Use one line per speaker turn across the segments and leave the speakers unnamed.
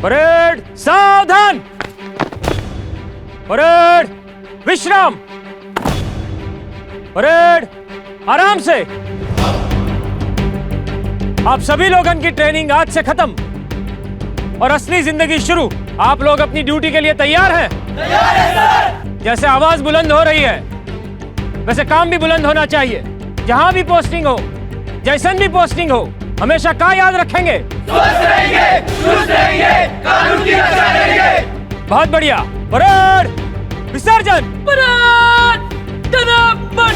Parade सावधान, parade विश्राम, parade आराम से। आप सभी लोगों की ट्रेनिंग आज से खत्म और असली जिंदगी शुरू। आप लोग अपनी ड्यूटी के लिए तैयार हैं? तैयार हैं सर। जैसे आवाज बुलंद हो रही है वैसे काम भी बुलंद होना चाहिए। जहां भी पोस्टिंग हो, जैसन भी पोस्टिंग हो, हमेशा का याद रखेंगे? स्वस्थ रहेंगे, चुस्त रहेंगे, कानून की रक्षा करेंगे। बहुत बढ़िया। परेड विसर्जन। परेड धन्यवाद।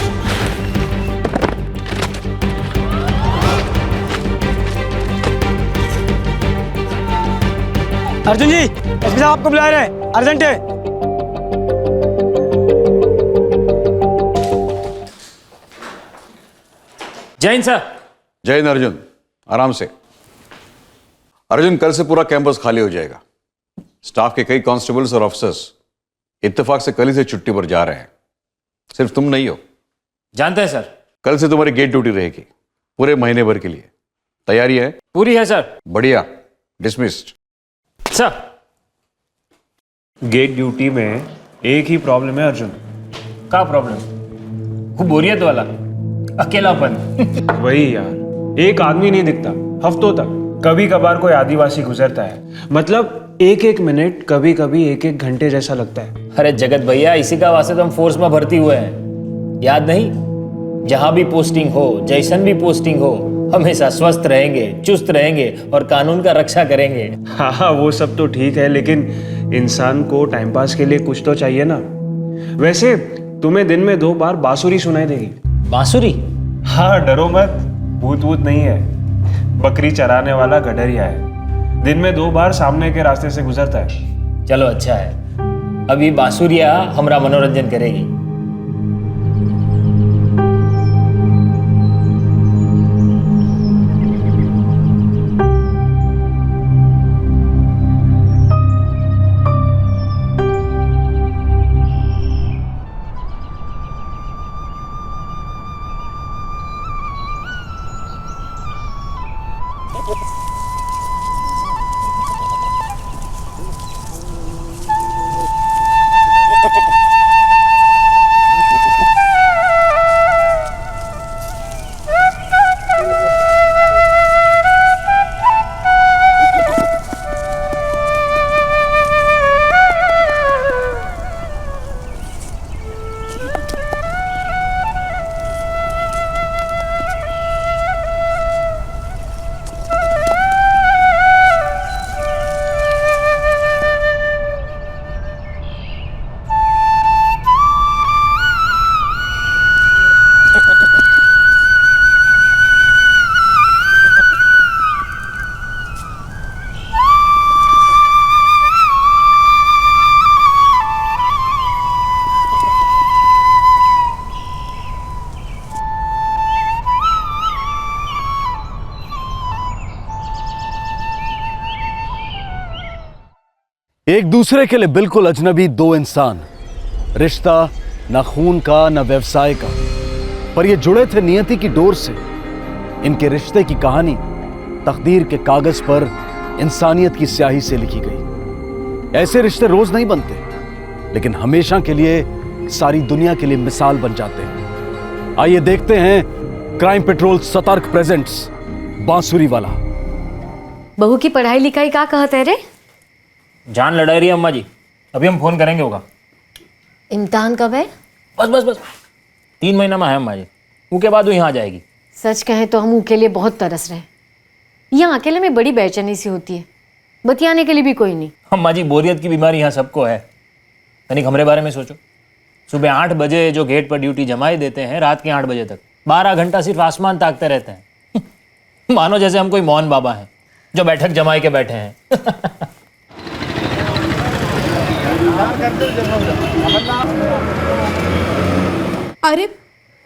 अर्जुन जी, एसपी साहब आपको बुला रहे हैं, अर्जेंट है।
जय हिंद सर।
जय हिंद अर्जुन, आराम से। अर्जुन, कल से पूरा कैंपस खाली हो जाएगा। स्टाफ के कई कांस्टेबल्स और ऑफिसर्स इत्तेफाक से कल ही से छुट्टी पर जा रहे हैं। सिर्फ तुम नहीं हो।
जानते हैं सर।
कल से तुम्हारी गेट ड्यूटी रहेगी पूरे महीने भर के लिए। तैयारी है?
पूरी है सर।
बढ़िया, डिसमिस्ड।
सर,
गेट ड्यूटी में एक ही प्रॉब्लम है अर्जुन।
क्या प्रॉब्लम? वो बोरियत वाला अकेलापन।
वही यार, एक आदमी नहीं दिखता हफ्तों तक। कभी कभार कोई आदिवासी गुजरता है, मतलब एक एक मिनट, कभी कभी एक एक घंटे जैसा लगता है।
अरे जगत भैया, इसी का वास्ते तो हम फोर्स में भर्ती हुए हैं। याद नहीं? जहां भी पोस्टिंग हो, जैसन भी पोस्टिंग हो, हमेशा स्वस्थ रहेंगे, चुस्त रहेंगे और कानून का रक्षा करेंगे।
हाँ, वो सब तो ठीक है, लेकिन इंसान को टाइम पास के लिए कुछ तो चाहिए ना। वैसे तुम्हें दिन में 2 बार बांसुरी सुनाई देगी।
बांसुरी?
हाँ, डरो मत, भूत वूत नहीं है। बकरी चराने वाला गडरिया है, दिन में 2 बार सामने के रास्ते से गुजरता है।
चलो अच्छा है, अभी बांसुरिया हमारा मनोरंजन करेगी।
एक दूसरे के लिए बिल्कुल अजनबी 2 इंसान, रिश्ता न खून का न व्यवसाय का, पर ये जुड़े थे नियति की डोर से। इनके रिश्ते की कहानी तकदीर के कागज पर इंसानियत की स्याही से लिखी गई। ऐसे रिश्ते रोज नहीं बनते, लेकिन हमेशा के लिए सारी दुनिया के लिए मिसाल बन जाते हैं। आइए देखते हैं क्राइम पेट्रोल सतर्क प्रेजेंट्स बांसुरी वाला।
बहू की पढ़ाई लिखाई का कहते रे?
जान लड़ा रही है अम्मा जी, अभी हम फोन करेंगे होगा।
इम्तिहान कब है?
बस 3 महीना में है अम्मा जी, उसके बाद वो यहाँ आ जाएगी।
सच कहें तो हम के लिए बहुत तरस रहे। यहाँ अकेले में बड़ी बेचैनी सी होती है, बतियाने के लिए भी कोई नहीं।
अम्मा जी बोरियत की बीमारी यहाँ सबको है। तनिक हमारे बारे में सोचो, सुबह 8 बजे जो गेट पर ड्यूटी जमाई देते हैं, रात के 8 बजे तक 12 घंटा सिर्फ आसमान ताकते रहते हैं। मानो जैसे हम कोई मौन बाबा हैं जो बैठक जमाई के बैठे हैं।
अरे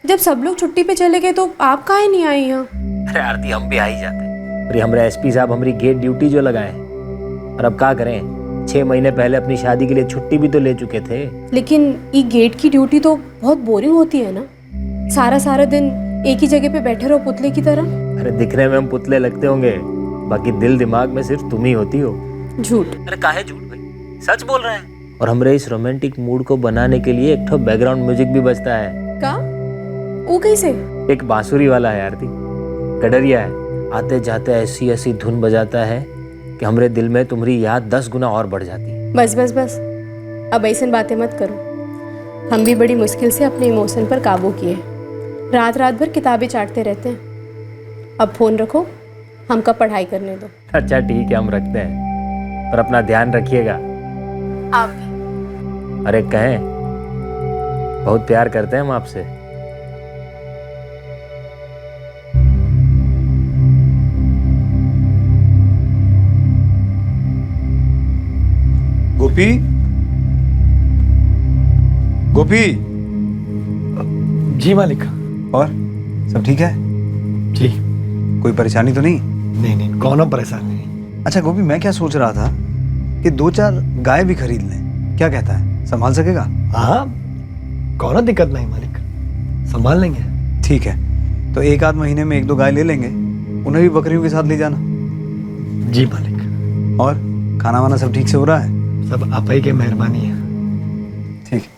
जब सब लोग छुट्टी पे चले गए तो आप काहे नहीं आई यहाँ?
अरे आरती, हम भी आ ही जाते हैं। अरे हमारे एसपी साहब हमारी गेट ड्यूटी जो लगाए हैं, और अब क्या करें, 6 महीने पहले अपनी शादी के लिए छुट्टी भी तो ले चुके थे।
लेकिन ये गेट की ड्यूटी तो बहुत बोरिंग होती है ना, सारा दिन एक ही जगह पे बैठे रहो पुतले की तरह।
अरे दिखने में हम पुतले लगते होंगे, बाकी दिल दिमाग में सिर्फ तुम ही होती हो।
झूठ।
अरे काहे झूठ भाई, सच बोल रहे हैं। और हमारे इस रोमांटिक मूड को बनाने के लिए एक तो बैकग्राउंड म्यूजिक भी बजता है।
का? वो कैसे?
एक बांसुरी वाला है आरती, कड़रिया है, आते जाते ऐसी ऐसी धुन बजाता है कि हमारे दिल में तुम्हारी याद 10 गुना और बढ़ जाती है।
बस अब ऐसी बातें मत करो। हम भी बड़ी मुश्किल से अपने इमोशन पर काबू किए, रात भर किताबें चाटते रहते हैं। अब फोन रखो, हमका पढ़ाई करने दो।
अच्छा ठीक है, हम रखते हैं, पर अपना ध्यान रखिएगा।
आप भी।
अरे कहें, बहुत प्यार करते हैं हम आपसे।
गोपी, गोपी।
जी मालिक।
और सब ठीक है?
जी।
कोई परेशानी तो नहीं?
नहीं, कौन परेशानी नहीं।
अच्छा गोपी, मैं क्या सोच रहा था कि 2-4 गाय भी खरीद लें, क्या कहता है, संभाल सकेगा?
हाँ, कौन दिक्कत नहीं मालिक, संभाल लेंगे।
ठीक है, तो 1 आध महीने में 1-2 गाय ले लेंगे, उन्हें भी बकरियों के साथ ले जाना।
जी मालिक।
और खाना वाना सब ठीक से हो रहा है?
सब आप ही की मेहरबानी है।
ठीक है।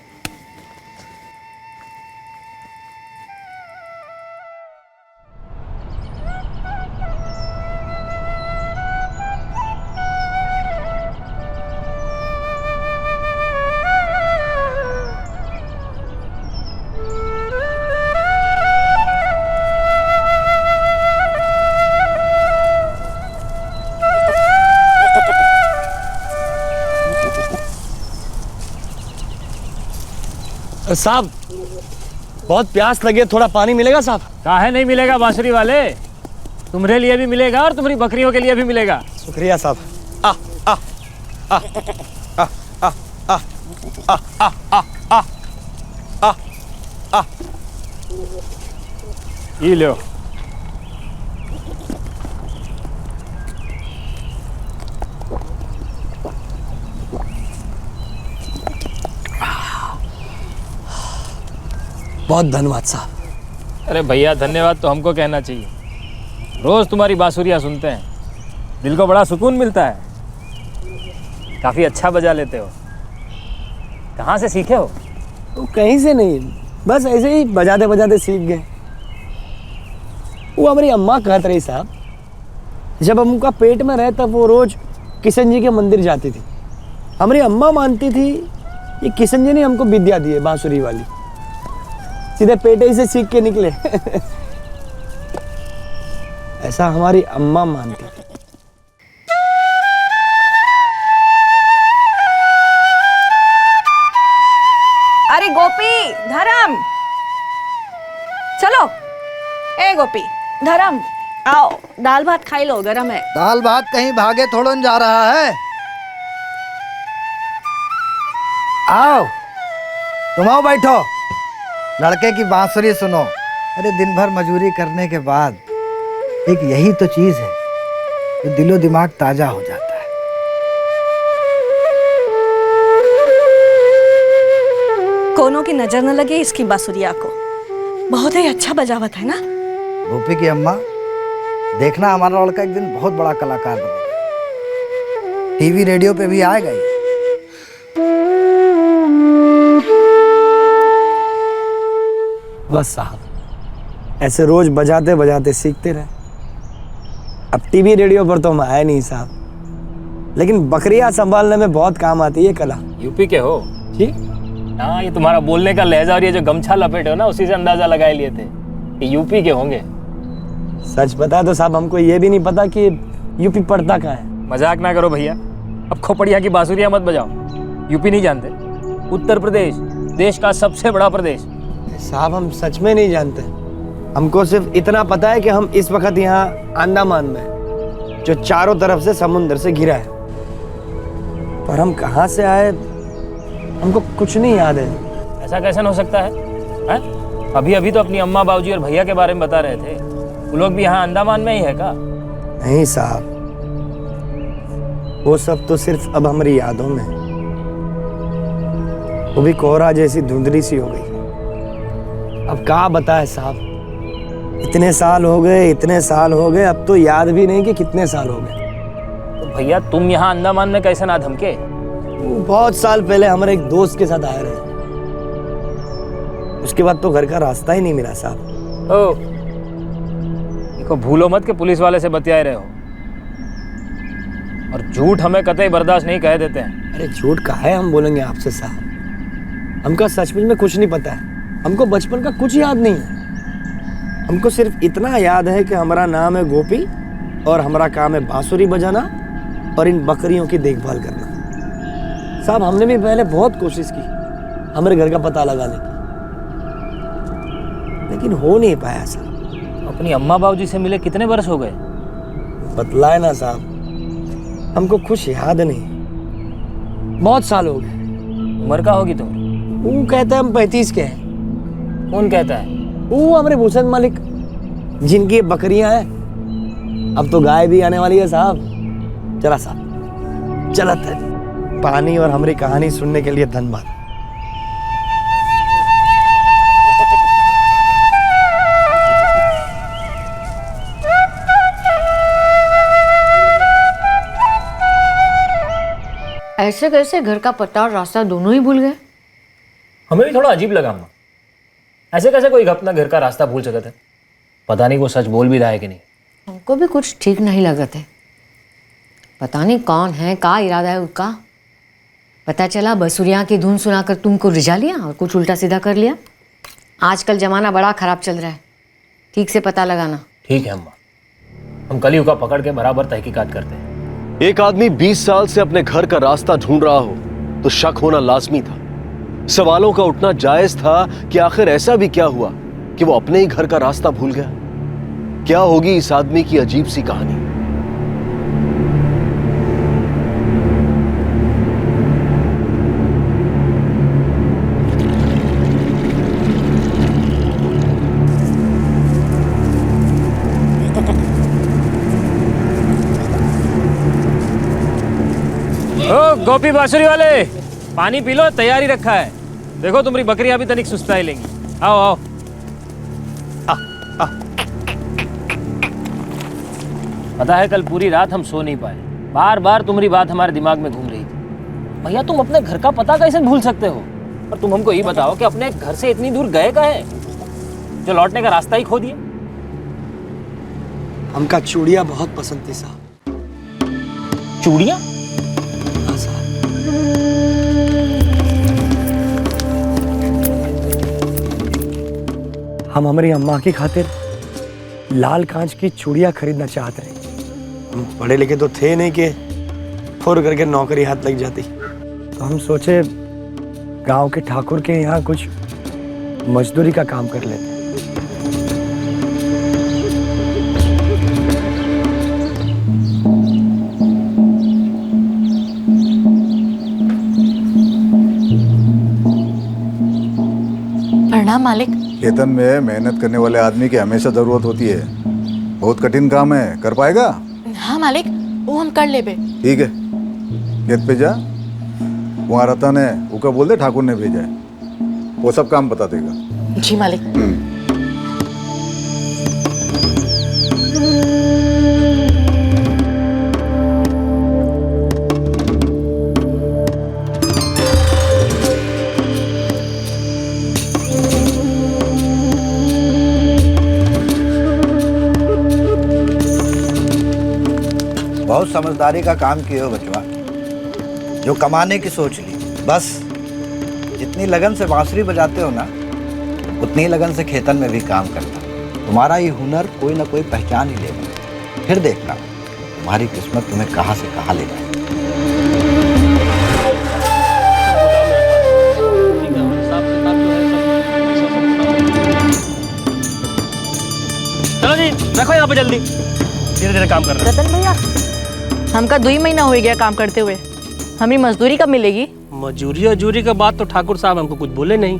साहब, बहुत प्यास लगी है, थोड़ा पानी मिलेगा साहब?
काहे नहीं मिलेगा बांसुरी वाले, तुम्हारे लिए भी मिलेगा और तुम्हारी बकरियों के लिए भी मिलेगा।
शुक्रिया साहब।
ये लो।
बहुत धन्यवाद साहब।
अरे भैया, धन्यवाद तो हमको कहना चाहिए। रोज तुम्हारी बांसुरियाँ सुनते हैं, दिल को बड़ा सुकून मिलता है। काफी अच्छा बजा लेते हो, कहाँ से सीखे हो?
तो कहीं से नहीं, बस ऐसे ही बजाते बजाते सीख गए। वो हमारी अम्मा कहते रही साहब, जब हम उनका पेट में रहे तब वो रोज किशन जी के मंदिर जाती थी। हमारी अम्मा मानती थी ये किशन जी ने हमको विद्या दी है बांसुरी वाली, सीधे पेटे ही से सीख के निकले। ऐसा हमारी अम्मा मानती थी।
अरे गोपी, धर्म, चलो। ए गोपी, धर्म, आओ, दाल भात खाई लो, गरम है।
दाल भात कहीं भागे थोड़ा जा रहा है। आओ, तुम आओ, बैठो, लड़के की बांसुरी सुनो। अरे दिन भर मजूरी करने के बाद एक यही तो चीज है जो दिलो दिमाग ताजा हो जाता है।
कोनो की नजर न लगे इसकी बांसुरिया को, बहुत ही अच्छा बजावत है ना।
गोपी की अम्मा, देखना हमारा लड़का एक दिन बहुत बड़ा कलाकार बनेगा, टीवी रेडियो पे भी आएगा ही।
बस साहब, ऐसे रोज बजाते बजाते सीखते रहे। अब टीवी रेडियो पर तो हम आए नहीं साहब, लेकिन बकरियां संभालने में बहुत काम आती है कला।
यूपी के हो?
जी
हाँ, ये तुम्हारा बोलने का लहजा और ये जो गमछा लपेटे हो ना, उसी से अंदाजा लगाए लिए थे कि यूपी के होंगे।
सच पता तो साहब हमको ये भी नहीं पता कि यूपी पड़ता कहाँ है।
मजाक ना करो भैया, अब खोपड़िया की बांसुरियां मत बजाओ। यूपी नहीं जानते? उत्तर प्रदेश देश का सबसे बड़ा प्रदेश।
साहब हम सच में नहीं जानते, हमको सिर्फ इतना पता है कि हम इस वक्त यहाँ अंडमान में हैं, जो चारों तरफ से समुद्र से घिरा है। पर हम कहाँ से आए हमको कुछ नहीं याद है।
ऐसा कैसे हो सकता है, हैं? अभी अभी तो अपनी अम्मा बाबूजी और भैया के बारे में बता रहे थे, वो लोग भी यहाँ अंडमान में ही है का?
नहीं साहब, वो सब तो सिर्फ अब हमारी यादों में है। वो भी कोहरा जैसी धुंधली सी हो गई। अब क्या बताए साहब, इतने साल हो गए, अब तो याद भी नहीं कि कितने साल हो गए।
तो भैया तुम यहाँ अंडमान में कैसे ना धमके?
बहुत साल पहले हमारे एक दोस्त के साथ आए रहे, उसके बाद तो घर का रास्ता ही नहीं मिला साहब।
ओ, देखो भूलो मत कि पुलिस वाले से बतियाए रहे हो, और झूठ हमें कतई बर्दाश्त नहीं कह देते हैं।
अरे झूठ का है हम बोलेंगे आपसे साहब, हमको सचमुच में कुछ नहीं पता है। हमको बचपन का कुछ याद नहीं है। हमको सिर्फ इतना याद है कि हमारा नाम है गोपी और हमारा काम है बांसुरी बजाना और इन बकरियों की देखभाल करना। साहब हमने भी पहले बहुत कोशिश की हमारे घर का पता लगाने की, लेकिन हो नहीं पाया साहब।
अपनी अम्मा बाबूजी से मिले कितने वर्ष हो गए?
बतलाए ना साहब, हमको कुछ याद नहीं, बहुत साल हो गए।
उम्र का होगी तुम?
वो कहते हैं हम 35 के हैं।
कौन कहता है?
वो हमारे भूषण मालिक, जिनकी बकरियां हैं। अब तो गाय भी आने वाली है साहब। चला साहब, चलत है। पानी और हमारी कहानी सुनने के लिए धन्यवाद।
ऐसे कैसे घर का पता और रास्ता दोनों ही भूल गए?
हमें भी थोड़ा अजीब लगा अम्मा, ऐसे कैसे कोई अपना घर का रास्ता भूल सकता है? पता नहीं वो सच बोल भी रहा है कि नहीं।
हमको भी कुछ ठीक नहीं लगा थे। पता नहीं कौन है, क्या इरादा है उसका। पता चला बसुरिया की धुन सुनाकर तुमको रिझा लिया और कुछ उल्टा सीधा कर लिया। आजकल जमाना बड़ा खराब चल रहा है, ठीक से पता लगाना।
ठीक है अम्मा, हम कलयुग का पकड़ के बराबर तहकीकात करते हैं।
एक आदमी 20 साल से अपने घर का रास्ता ढूंढ रहा हो तो शक होना लाजमी था। सवालों का उठना जायज था कि आखिर ऐसा भी क्या हुआ कि वो अपने ही घर का रास्ता भूल गया। क्या होगी इस आदमी की अजीब सी कहानी?
ओ गोपी बांसुरी वाले, पानी पी लो, तैयारी रखा है। देखो तुम्हारी बकरियां अभी तनिक सुस्ताई लेंगी। आओ आओ। पता है कल पूरी रात हम सो नहीं पाए, बार बार तुम्हारी बात हमारे दिमाग में घूम रही थी। भैया तुम अपने घर का पता कैसे भूल सकते हो? और तुम हमको ये बताओ कि अपने घर से इतनी दूर गए कहाँ, जो लौटने का रास्ता ही खो दिए?
हमका चूड़ियाँ बहुत पसंद थी साहब।
चूड़ियाँ?
हाँ साहब। हम हमारी अम्मा की खातिर लाल कांच की चूड़ियाँ खरीदना चाहते रहे। हम पढ़े लिखे तो थे नहीं कि फुर करके नौकरी हाथ लग जाती, तो हम सोचे गांव के ठाकुर के यहाँ कुछ मजदूरी का काम कर लेते।
प्रणाम मालिक।
खेतन में मेहनत करने वाले आदमी की हमेशा जरूरत होती है। बहुत कठिन काम है, कर पाएगा?
हाँ मालिक, वो हम कर लेबे।
ठीक है, खेत पे जा, वहाँ रतन है, उका बोल दे ठाकुर ने भेजा है, वो सब काम बता देगा।
जी मालिक।
बहुत समझदारी का काम किए हो बचवा, जो कमाने की सोच ली। बस जितनी लगन से बांसुरी बजाते हो ना, उतनी लगन से खेतन में भी काम करना। तुम्हारा ये हुनर कोई ना कोई पहचान ही लेगा। फिर देखना तुम्हारी किस्मत तुम्हें कहाँ से कहाँ ले जाए।
चलो जी, रखो यहाँ पे जल्दी, धीरे धीरे काम कर रहे हैं।
रतन भैया, हमका 2 ही महीना हो गया काम करते हुए, हमें मजदूरी कब मिलेगी?
मजूरी और जूरी का बात तो ठाकुर साहब हमको कुछ बोले नहीं।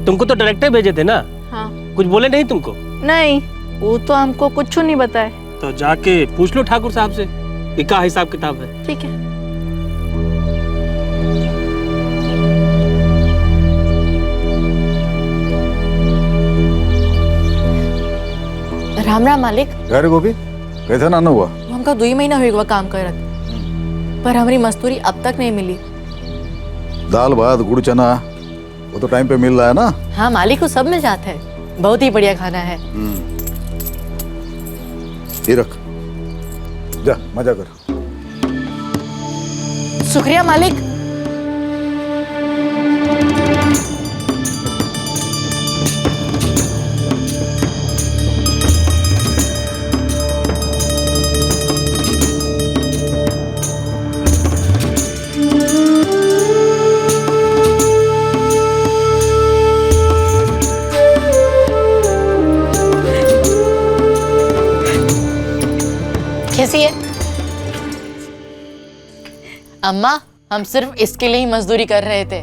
तुमको तो डायरेक्टर भेजे थे ना?
हाँ।
कुछ बोले नहीं तुमको?
नहीं, वो तो हमको कुछ नहीं बताए।
तो जाके पूछ लो ठाकुर साहब से कि क्या हिसाब किताब है।
ठीक है। राम राम मालिक।
अरे गोपी, कैसा नाना हुआ?
हमका 2 ही महीना हो गया काम करत, पर हमारी मजदूरी अब तक नहीं मिली।
दाल भात गुड़ चना वो तो टाइम पे मिल रहा है ना?
हाँ मालिक, को सब मिल जाता है, बहुत ही बढ़िया खाना है।
ये रख, जा मजा कर।
शुक्रिया मालिक। कैसी है अम्मा? हम सिर्फ इसके लिए ही मजदूरी कर रहे थे।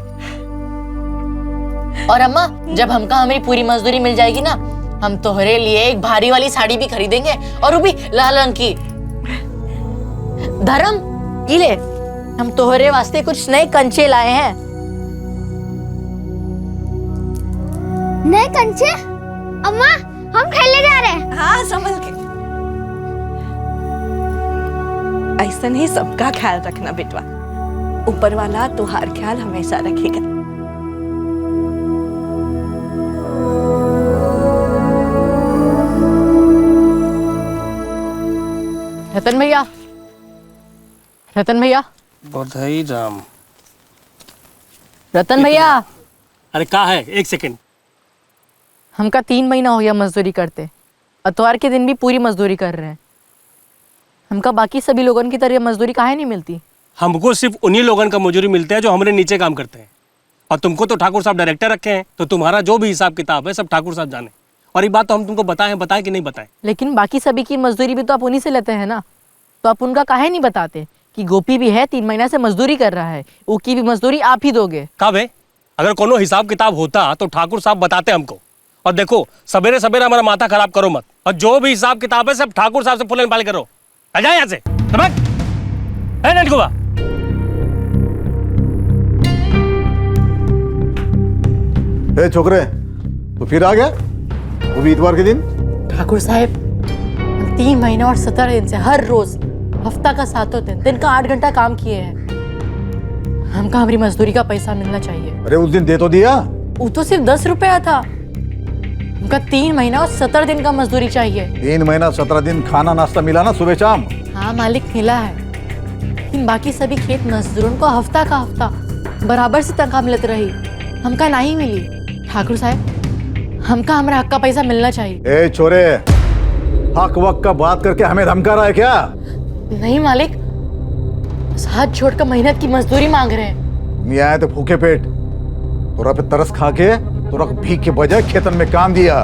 और अम्मा, जब हमका हमारी पूरी मजदूरी मिल जाएगी ना, हम तोहरे लिए एक भारी वाली साड़ी भी खरीदेंगे, और वो भी लाल रंग की। धर्म, ये ले, हम तोहरे वास्ते कुछ नए कंचे लाए हैं।
नए कंचे? अम्मा, हम खेलने जा रहे हैं।
हाँ, संभल के। ऐसा नहीं, सबका ख्याल रखना बेटवा, ऊपर वाला तुम्हारा ख्याल हमेशा रखेगा। रतन भैया, रतन भैया,
बधाई राम।
रतन भैया।
अरे क्या है? एक सेकंड।
हमका 3 महीना हो गया मजदूरी करते, इतवार के दिन भी पूरी मजदूरी कर रहे हैं। हमका बाकी सभी लोगों की तरह मजदूरी काहे नहीं मिलती?
हमको सिर्फ उन्हीं लोगों का मजदूरी मिलता है जो हमारे नीचे काम करते हैं, और तुमको तो ठाकुर साहब डायरेक्टर रखे हैं, तो तुम्हारा जो भी हिसाब किताब है सब ठाकुर साहब जाने। और ये बात तो हम तुमको बताएं कि नहीं बताएं?
लेकिन बाकी सभी की मजदूरी भी तो आप उन्हीं से लेते हैं ना, तो आप उनका काहे नहीं बताते कि गोपी भी है, 3 महीना से मजदूरी कर रहा है, उसकी भी मजदूरी आप ही दोगे?
कब है? अगर कोनो हिसाब किताब होता तो ठाकुर साहब बताते हमको। और देखो, सवेरे सवेरे हमारा माथा खराब करो मत, और जो भी हिसाब किताब है सब ठाकुर साहब से फुलन पाल करो। आ जाए यहाँ से। नटकुआ,
ए छोकरे, तो फिर आ गया वो भी इतवार के दिन?
ठाकुर साहब, 3 महीना और 17 दिन से हर रोज हफ्ता का 7 दिन का 8 घंटा काम किए हैं। हमका हमारी मजदूरी का पैसा मिलना चाहिए।
अरे उस दिन दे तो दिया।
वो तो सिर्फ 10 रुपया था। हमका 3 महीना और 17 दिन का मजदूरी चाहिए।
3 महीना 17 दिन खाना नाश्ता मिला ना सुबह शाम?
हाँ मालिक, मिला है, लेकिन बाकी सभी खेत मजदूरों को हफ्ता का हफ्ता बराबर से तनख्वाह मिलती रही, हमका नहीं मिली। ठाकुर साहब, हमका हमारा हक का पैसा मिलना चाहिए।
ए छोरे, हक वक का बात करके हमें धमका रहा है क्या?
नहीं मालिक, हाथ छोड़कर मेहनत की मजदूरी मांग रहे हैं।
नहीं आए तो भूखे पेट, तोरा पे तरस खा के तोरा भीख के बजाय खेतन में काम दिया।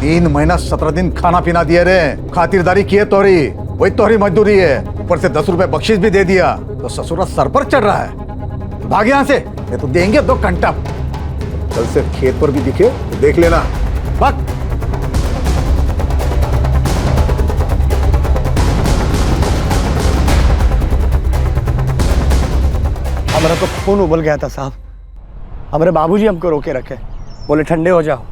3 महीना 17 दिन खाना पीना दिए रे, खातिरदारी किए तोरी, वही तोहरी मजदूरी है। ऊपर से 10 रुपए बख्शीश भी दे दिया, तो ससुरा सर पर चढ़ रहा है। भाग यहाँ से, ये तो देंगे 2 घंटा। कल से खेत पर भी दिखे तो देख लेना। भाग।
हमारा तो खून उबल गया था साहब। हमारे बाबूजी हमको रोके रखे, बोले ठंडे हो जाओ।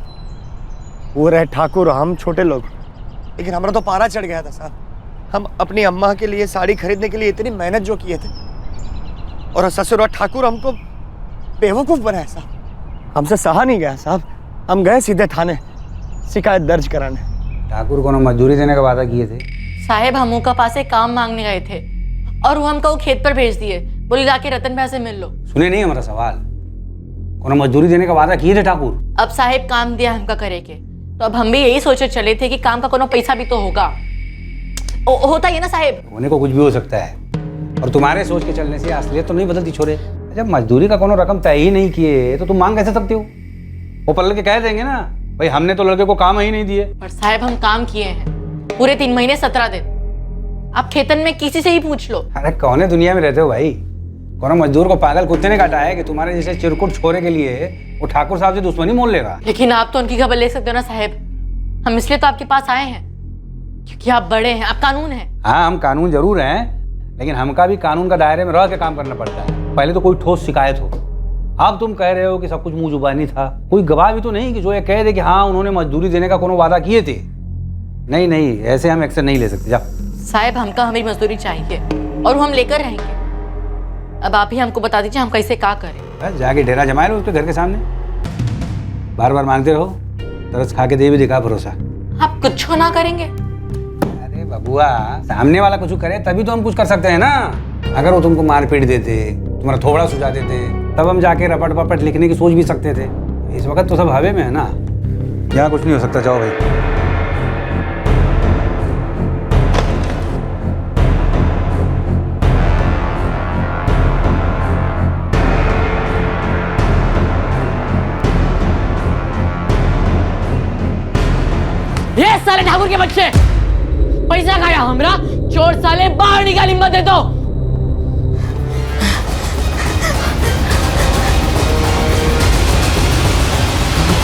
वो रहे ठाकुर, हम छोटे लोग, लेकिन हमारा तो पारा चढ़ गया था साहब। हम अपनी अम्मा के लिए साड़ी खरीदने के लिए इतनी मेहनत जो किए थे, और ससुर और ठाकुर हमको बेवकूफ़ बनाया साहब। हमसे सहा नहीं गया साहब। हम गए सीधे थाने शिकायत दर्ज कराने।
ठाकुर को ना मजदूरी देने का वादा किए थे।
साहेब हम उनका पास एक काम मांगने गए थे और वो हमको खेत पर भेज दिए, बोले जाके रतन भैया से मिल लो।
सुने नहीं हमारा सवाल, कौन मजदूरी देने का वादा किए थे ठाकुर।
अब साहेब काम दिया हमका करे के, तो अब हम भी यही सोचे चले थे कि काम का कोनो पैसा भी तो होगा। होता ही है ना साहेब।
होने को कुछ भी हो सकता है, और तुम्हारे सोच के चलने से असलियत तो नहीं बदलती छोरे। जब मजदूरी का कोनो रकम तय ही नहीं किए तो तुम मांग कैसे सकते हो? वो पलट के कह देंगे ना, भाई हमने तो लड़के को काम ही नहीं दिए।
पर साहब हम काम किए हैं पूरे 3 महीने 17 दिन। आप खेतन में किसी से ही पूछ लो।
अरे कौन दुनिया में रहते हो भाई? कौन मजदूर को पागल कुत्ते ने काटा है कि तुम्हारे जैसे चिरकुट छोरे के लिए वो ठाकुर साहब से दुश्मनी मोल लेगा?
लेकिन आप तो उनकी खबर ले सकते हो ना साहब, हम इसलिए तो आपके पास आए हैं क्योंकि आप बड़े हैं, आप कानून हैं।
हाँ हम कानून जरूर हैं, लेकिन हमका भी कानून का दायरे में रह के काम करना पड़ता है। पहले तो कोई ठोस शिकायत हो। अब तुम कह रहे हो कि सब कुछ मुंह जुबानी था, कोई गवाह भी तो नहीं कि जो ये कह दे कि हाँ उन्होंने मजदूरी देने का कोनो वादा किए थे। नहीं नहीं, ऐसे हम एक्शन नहीं ले सकते। जाओ
साहब, हमका हमारी मजदूरी चाहिए और वो हम लेकर रहेंगे। अब आप ही हमको बता दीजिए हम कैसे क्या करें।
जाके डेरा जमाए लो उसके घर के सामने, बार बार मांगते रहो, तरस खा के दे भी दिखा भरोसा।
आप कुछ ना करेंगे?
अरे बबुआ, सामने वाला कुछ करे तभी तो हम कुछ कर सकते हैं ना। अगर वो तुमको मार पीट देते, तुम्हारा थोबड़ा सुझा देते, तब हम जाके रपट पपट लिखने की सोच भी सकते थे। इस वक्त तो सब हवे में है ना, यहाँ कुछ नहीं हो सकता। जाओ भाई।
ये साले ठाकुर के बच्चे, पैसा खाया हमरा, चोर साले, बाहर निकाल, हिम्मत दे दो।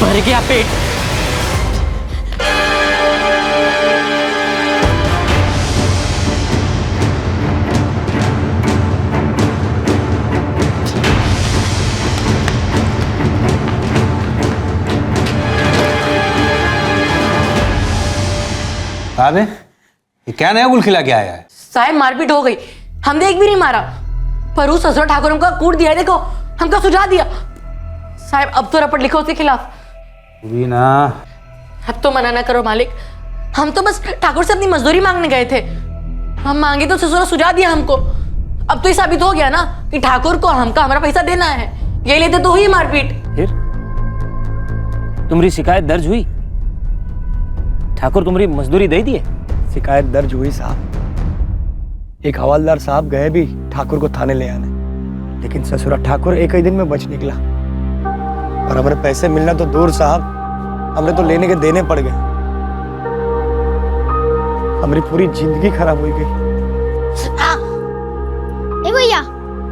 भर गया पेट।
साहब ये क्या नया गुल खिला के आया है?
साहब मारपीट हो गई, हमने एक भी नहीं मारा, पर उस ससुर ठाकुर हमका कूट दिया है। देखो हमका सुझा दिया। साहब अब तो रपट लिखो उसके खिलाफ।
ना
अब तो मना ना करो मालिक, हम तो बस ठाकुर से अपनी मजदूरी मांगने गए थे। हम मांगे तो ससुर ने सुझा दिया हमको। अब तो ये साबित हो गया ना कि ठाकुर को हमका हमारा पैसा देना है। ये लेते तो हुई मारपीट।
फिर तुम्हारी शिकायत दर्ज हुई? ठाकुर तुम्हारी मजदूरी दे दिए?
शिकायत दर्ज हुई साहब। एक हवालदार साहब गए भी ठाकुर को थाने ले आने, लेकिन ससुरा ठाकुर एक ही दिन में बच निकला। और हमारे पैसे मिलना तो दूर साहब, हमने तो लेने के देने पड़ गए। हमारी पूरी जिंदगी खराब हो गई।
ए भैया,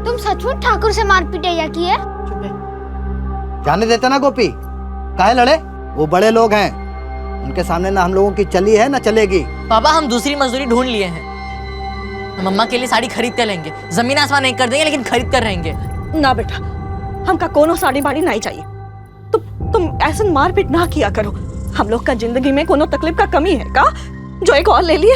तुम सचमुच ठाकुर से मारपीट या की है?
जाने देते ना गोपी, काहे लड़े? वो बड़े लोग हैं, उनके सामने ना हम लोगों की चली है ना चलेगी।
बाबा हम दूसरी मजदूरी ढूंढ लिए हैं। हम अम्मा के लिए साड़ी खरीद कर लेंगे, जमीन आसमान नहीं कर देंगे, लेकिन खरीद कर रहेंगे।
ना बेटा, हमका कोनो साड़ी बाड़ी नहीं चाहिए। तुम ऐसा मारपीट ना किया करो। हम लोग का जिंदगी में कोनो तकलीफ का कमी है का जो एक और ले लिए?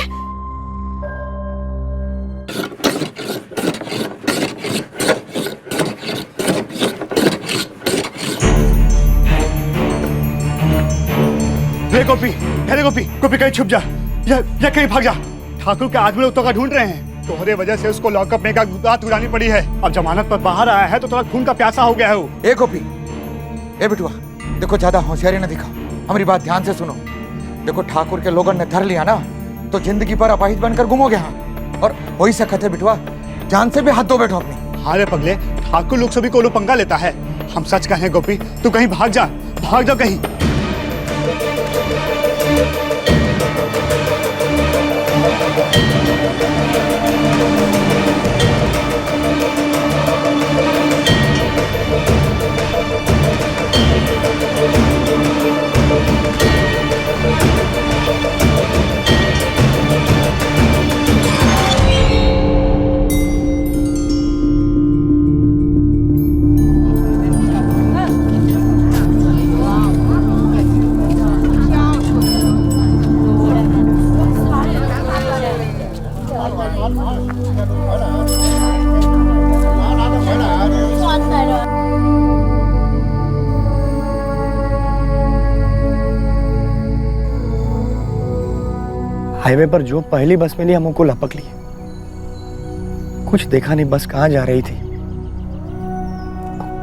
गोपी, अरे गोपी, गोपी कहीं छुप जा या कहीं भाग जा। ठाकुर के आदमी लोग तो का ढूंढ रहे हैं। तोहरे वजह से उसको लॉकअप में का रात गुजारनी पड़ी है। अब जमानत पर बाहर आया है तो थोड़ा खून का प्यासा हो गया है वो।
ए गोपी, ए बिटुआ, देखो ज्यादा होशियारी न दिखाओ, हमारी बात ध्यान से सुनो। देखो ठाकुर के लोगों ने धर लिया ना तो जिंदगी भर अपाहिज बनकर गुमोगे। हाँ, और वही सकत है बिटुआ, जान से भी हाथ धो बैठो अपनी।
हाँ रे पगले, ठाकुर लोग सभी को पंगा लेता है। हम सच कहें गोपी, तू कहीं भाग जा कहीं।
हाईवे पर जो पहली बस मिली हम उनको लपक लिए। कुछ देखा नहीं, बस कहाँ जा रही थी।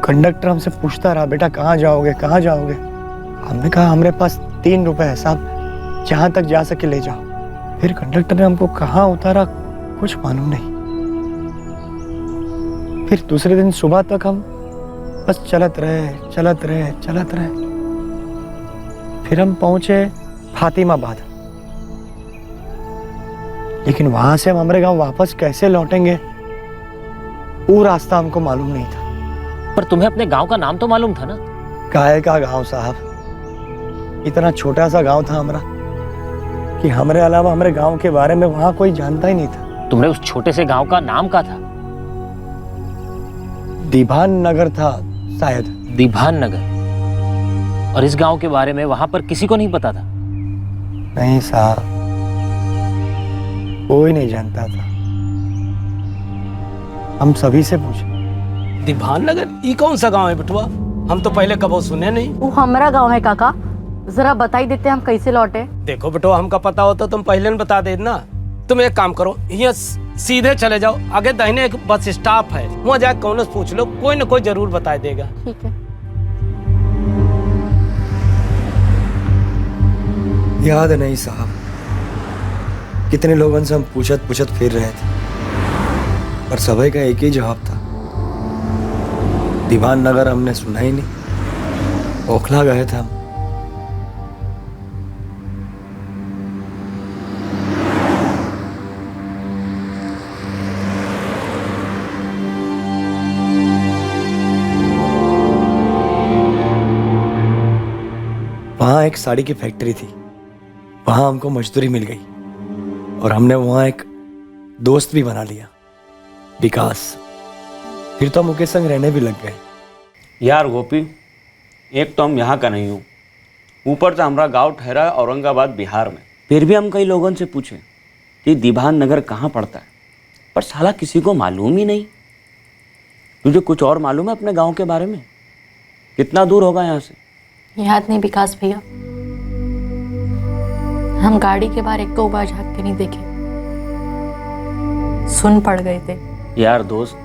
कंडक्टर हमसे पूछता रहा, बेटा कहाँ जाओगे कहाँ जाओगे। हमने कहा हमारे पास 3 रुपए है साहब, जहाँ तक जा सके ले जाओ। फिर कंडक्टर ने हमको कहाँ उतारा कुछ मालूम नहीं। फिर दूसरे दिन सुबह तक हम बस चलत रहे चलत रहे चलत रहे। फिर हम पहुंचे फातिमाबाद, लेकिन वहां से हम हमारे गांव वापस कैसे लौटेंगे वो रास्ता हमको मालूम नहीं था।
पर तुम्हें अपने गांव का नाम तो मालूम था ना?
काहे का गांव साहब, इतना छोटा सा गांव था हमारा कि हमारे अलावा हमारे गांव के बारे में वहां कोई जानता ही नहीं था।
तुमने उस छोटे से गांव का नाम क्या था?
दीवान नगर था शायद।
दीवान नगर? और इस गांव के बारे में वहां पर किसी को नहीं पता था?
नहीं साहब, कोई नहीं जानता था। हम सभी से पूछे।
दीवान नगर ये कौन सा गांव है बिटुआ? हम तो पहले कभी सुने नहीं।
वो हमारा गांव है काका, जरा बता ही देते हम कैसे लौटे।
देखो बिटुआ, हमका पता होता तुम पहले न बता दे ना। तुम एक काम करो, यहाँ सीधे चले जाओ, आगे दाहिने एक बस स्टॉप है, वहाँ जाके कौन से पूछ लो, कोई ना कोई जरूर बता देगा।
ठीक है।
याद नहीं साहब, कितने लोगों से हम पूछत पूछत फिर रहे थे, पर सभी का एक ही जवाब था, दीवान नगर हमने सुना ही नहीं। ओखला गए थे हम। वहां एक साड़ी की फैक्ट्री थी, वहां हमको मजदूरी मिल गई और हमने वहां एक दोस्त भी बना लिया, विकास। फिर तो हम उसके संग रहने भी लग गए।
यार गोपी, एक तो हम यहाँ का नहीं हूँ, ऊपर से हमारा गांव ठहरा है औरंगाबाद बिहार में। फिर भी हम कई लोगों से पूछे कि दीवान नगर कहाँ पड़ता है, पर साला किसी को मालूम ही नहीं। तुझे कुछ और मालूम है अपने गांव के बारे में? कितना दूर होगा यहाँ से?
याद नहीं विकास भैया, हम गाड़ी के बाहर एक बार झाँक के नहीं देखे, सुन पड़ गए थे।
यार दोस्त,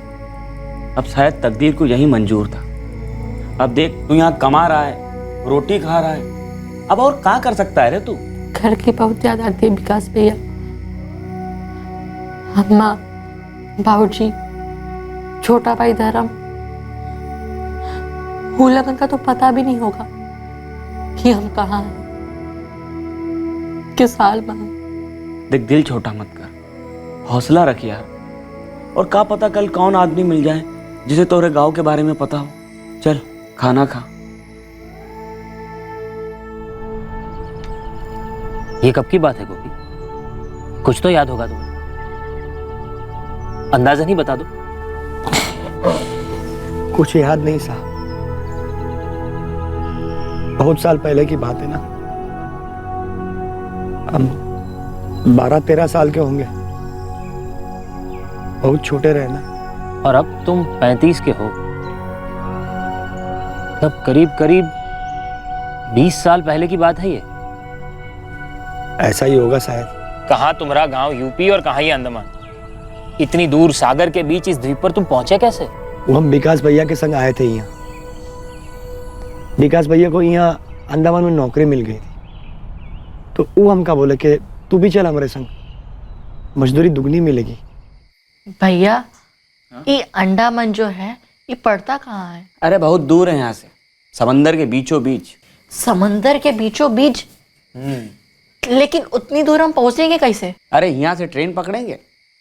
अब शायद तकदीर को यही मंजूर था। अब देख, तू यहाँ कमा रहा है, रोटी खा रहा है, अब और क्या कर सकता है रे तू?
घर की बहुत याद आती है विकास भैया। अम्मा, बाबूजी, छोटा भाई धर्म, लगन का तो पता भी नहीं होगा कि हम कहाँ हैं, किस हाल में हैं।
देख, दिल छोटा मत कर, हौसला रख यार। और क्या पता कल कौन आदमी मिल जाए जिसे तोरे गांव के बारे में पता हो। चल खाना खा।
ये कब की बात है गोपी? कुछ तो याद होगा तुम्हें, अंदाजा नहीं बता दो।
कुछ याद नहीं साहब, बहुत साल पहले की बात है ना। हम 12-13 साल के होंगे, बहुत छोटे रहे ना।
और अब तुम 35 के हो, तब करीब करीब 20 साल पहले की बात है ये।
ऐसा ही होगा शायद।
कहाँ तुम्हारा गांव यूपी और कहाँ ये अंडमान? इतनी दूर सागर के बीच इस द्वीप पर तुम पहुंचे कैसे?
वो हम विकास भैया के संग आए थे यहाँ। विकास भैया को यहाँ अंडमान में नौकरी मिल गई थी, तो वो हमका बोले कि तू भी चल हमारे संग, मजदूरी दुगनी मिलेगी।
भैया, ये अंडमान जो है ये पड़ता कहाँ है?
अरे बहुत दूर है यहाँ से, समंदर के बीचों बीच।
समंदर के बीचों बीच? लेकिन उतनी दूर हम पहुंचेंगे कैसे?
अरे यहाँ से ट्रेन पकड़ेंगे,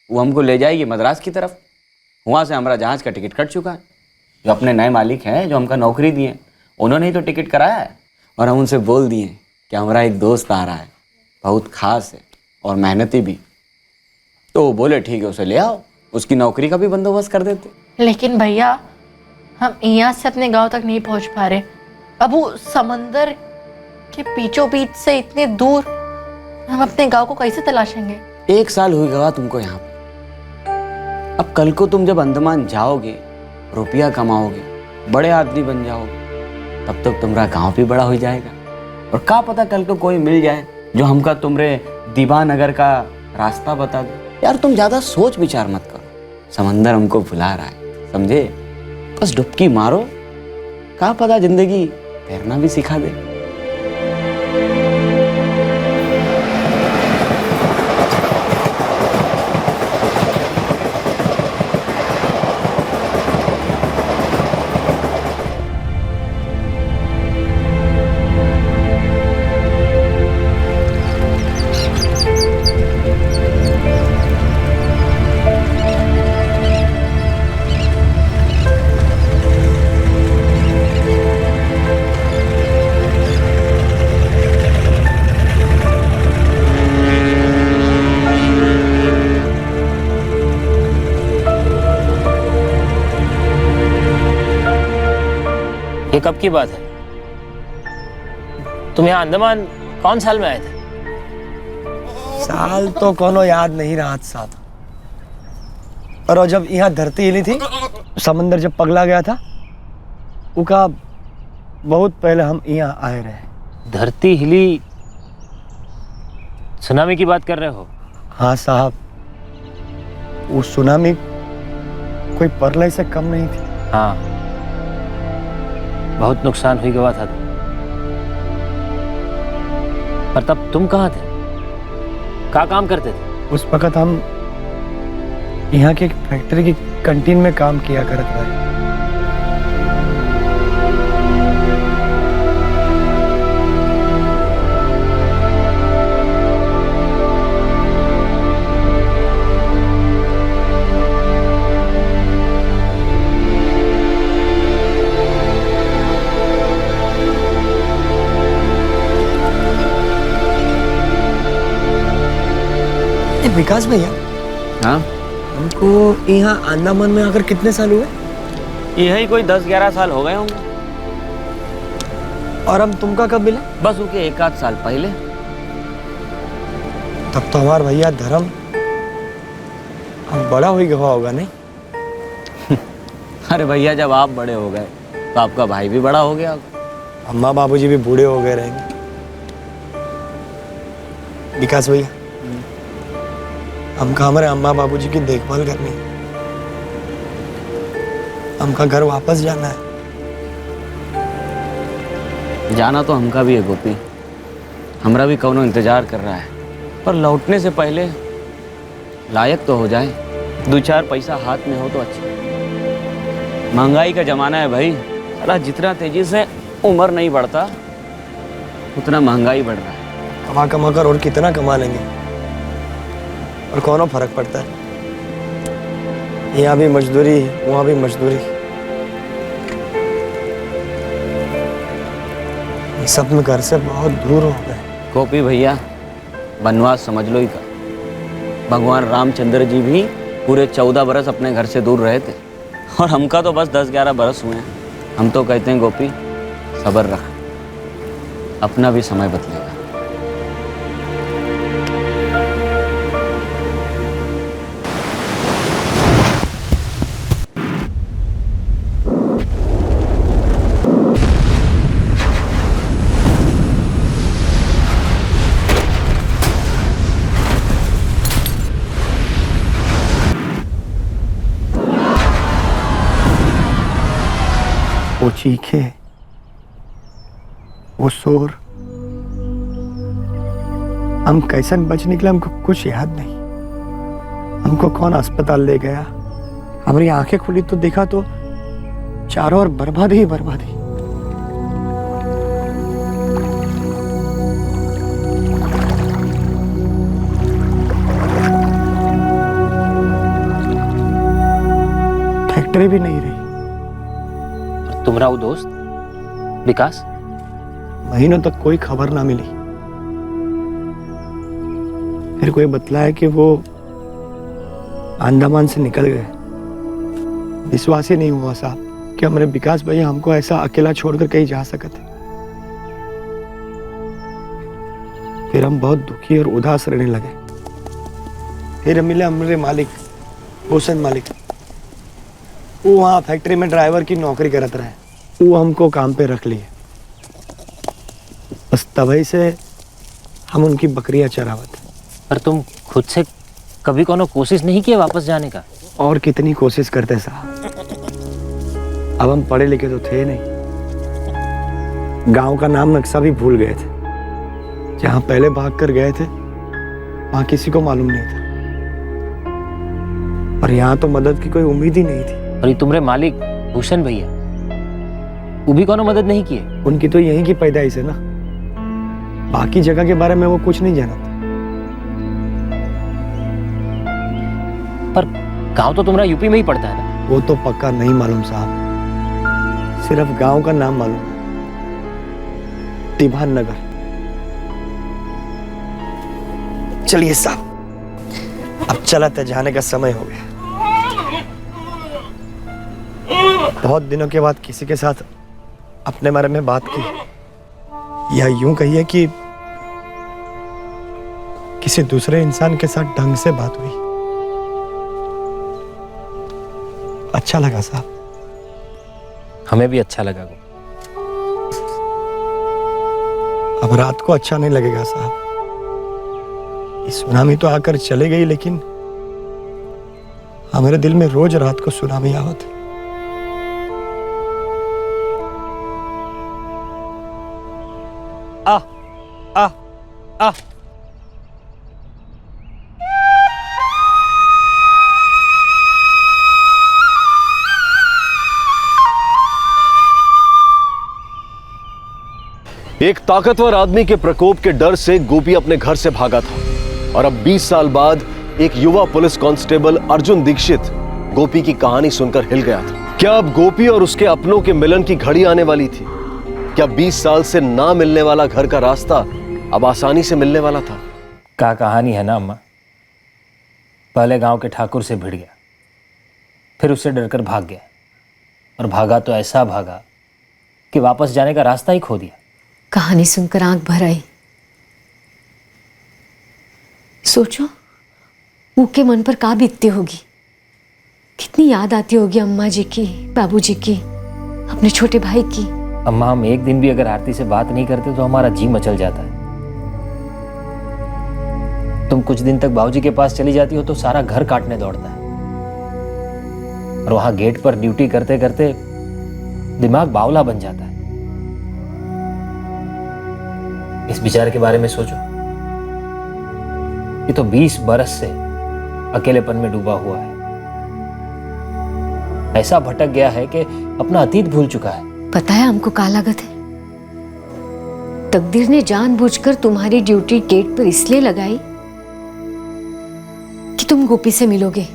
वो हमको ले जाएगी मद्रास की तरफ। वहाँ से हमारा जहाज का टिकट कट चुका है। जो अपने नए मालिक हैं, जो हमका नौकरी दिए, उन्होंने ही तो टिकट कराया है। और हम उनसे बोल दिए कि हमारा एक दोस्त आ रहा है, बहुत खास है और मेहनती भी। तो वो बोले ठीक है, उसे ले आओ, उसकी नौकरी का भी बंदोबस्त कर देते।
लेकिन भैया, हम यहाँ से अपने गांव तक नहीं पहुँच पा रहे। अब वो समंदर के बीचों बीच से इतने दूर हम अपने गांव को कैसे तलाशेंगे?
1 साल हुई गवा तुमको यहाँ पे। अब कल को तुम जब अंडमान जाओगे, रुपया कमाओगे, बड़े आदमी बन जाओगे, तब तक तुम्हारा गांव भी बड़ा हो जाएगा। और क्या पता कल को कोई मिल जाए जो हमका तुम्हारे दीवानगर का रास्ता बता दो। यार तुम ज्यादा सोच विचार मत करो, समंदर हमको भुला रहा है, समझे? बस डुबकी मारो, क्या पता जिंदगी तैरना भी सिखा दे।
ये कब की बात है? तुम यहाँ अंडमान कौन साल में आए थे?
साल तो कोनो याद नहीं रहा साहब, और जब यहाँ धरती हिली थी, समंदर जब पगला गया था, उका बहुत पहले हम यहाँ आए रहे।
धरती हिली, सुनामी की बात कर रहे हो?
हाँ साहब, वो सुनामी कोई प्रलय से कम नहीं थी।
हाँ, बहुत नुकसान हुई गवा था। पर तब तुम कहाँ थे? क्या काम करते थे?
उस वक्त हम यहाँ के फैक्ट्री की कैंटीन में काम किया करते थे। विकास भैया,
हाँ,
हमको यहाँ अंडमान में आकर कितने साल हुए?
यही कोई 10-11 साल हो गए होंगे।
और हम तुमका कब मिले?
बस उनके 1-8 साल पहले।
तब तो हमारा भैया धर्म हम बड़ा हुई गवा होगा नहीं?
अरे भैया, जब आप बड़े हो गए तो आपका भाई भी बड़ा हो गया।
अम्मा बाबूजी भी बूढ़े हो गए रहेंगे। विकास भैया, हमका हमारे अम्मा बाबूजी की देखभाल करनी है, हमका घर वापस जाना है।
जाना तो हमका भी है गोपी, हमरा भी कौनो इंतजार कर रहा है, पर लौटने से पहले लायक तो हो जाए, 2-4 पैसा हाथ में हो तो अच्छा। महंगाई का जमाना है भाई, साला जितना तेजी से उम्र नहीं बढ़ता उतना महंगाई बढ़ रहा है।
कमा कमा कर और कितना कमा लेंगे, और कौनो फर्क पड़ता है? यहाँ भी मजदूरी, वहाँ भी मजदूरी। ये सब में घर से बहुत दूर हो गए।
गोपी भैया, वनवास समझ लो ही का। भगवान रामचंद्र जी भी पूरे 14 बरस अपने घर से दूर रहे थे, और हमका तो बस 10-11 बरस हुए हैं। हम तो कहते हैं गोपी, सब्र रख, अपना भी समय बदलेगा।
वो चीखे, वो शोर, हम कैसे बच निकले हमको कुछ याद नहीं। हमको कौन अस्पताल ले गया, हमारी आंखें खुली तो देखा तो चारों ओर बर्बादी ही बर्बादी। फैक्ट्री भी नहीं रही।
तुम्हारा वो दोस्त विकास?
महीनों तक कोई खबर ना मिली। फिर कोई बतलाया कि वो अंडमान से निकल गए। विश्वास ही नहीं हुआ साहब कि हमारे विकास भैया हमको ऐसा अकेला छोड़कर कहीं जा सकते। फिर हम बहुत दुखी और उदास रहने लगे। फिर मिले हमारे मालिक, भूषण मालिक। वो वहाँ फैक्ट्री में ड्राइवर की नौकरी करते रहे। वो हमको काम पे रख लिए। बस तभी से हम उनकी बकरियां चरावत।
पर तुम खुद से कभी कोनो कोशिश नहीं की वापस जाने का?
और कितनी कोशिश करते साहब, अब हम पढ़े लिखे तो थे नहीं, गांव का नाम नक्शा भी भूल गए थे। जहां पहले भाग कर गए थे वहां किसी को मालूम नहीं था, और यहाँ तो मदद की कोई उम्मीद ही नहीं थी।
और ये तुम्हारे मालिक भूषण भैया, वो भी कोनो मदद नहीं किए?
उनकी तो यहीं की पैदाइश है ना, बाकी जगह के बारे में वो कुछ नहीं जानता।
पर गांव तो तुम्हारा यूपी में ही पड़ता है ना?
वो तो पक्का नहीं मालूम साहब, सिर्फ गांव का नाम मालूम, तिभान नगर। चलिए साहब, अब चलते जाने का समय हो गया। बहुत दिनों के बाद किसी के साथ अपने बारे में बात की, या यूं कहिए कि किसी दूसरे इंसान के साथ ढंग से बात हुई। अच्छा लगा साहब।
हमें भी अच्छा लगा।
अब रात को अच्छा नहीं लगेगा साहब। इस सुनामी तो आकर चले गई, लेकिन हमारे दिल में रोज रात को सुनामी आवत है। आ आ
एक ताकतवर आदमी के प्रकोप के डर से गोपी अपने घर से भागा था, और अब 20 साल बाद एक युवा पुलिस कांस्टेबल अर्जुन दीक्षित गोपी की कहानी सुनकर हिल गया था। क्या अब गोपी और उसके अपनों के मिलन की घड़ी आने वाली थी? क्या 20 साल से ना मिलने वाला घर का रास्ता अब आसानी से मिलने वाला था?
क्या कहानी है ना अम्मा। पहले गांव के ठाकुर से भिड़ गया, फिर उससे डरकर भाग गया, और भागा तो ऐसा भागा कि वापस जाने का रास्ता ही खो दिया।
कहानी सुनकर आंख भर आई। सोचो ऊके मन पर का बीतती होगी, कितनी याद आती होगी अम्मा जी की, बाबूजी की, अपने छोटे भाई की।
अम्मा, हम एक दिन भी अगर आरती से बात नहीं करते तो हमारा जी मचल जाता है। तुम कुछ दिन तक बाबूजी के पास चली जाती हो तो सारा घर काटने दौड़ता है, और वहां गेट पर ड्यूटी करते करते दिमाग बावला बन जाता है। इस बेचारे के बारे में सोचो, ये तो 20 बरस से अकेलेपन में डूबा हुआ है, ऐसा भटक गया है कि अपना अतीत भूल चुका है।
पता है हमको क्या लागत है? तकदीर ने जानबूझकर तुम्हारी ड्यूटी गेट पर इसलिए लगाई कि तुम गोपी से मिलोगे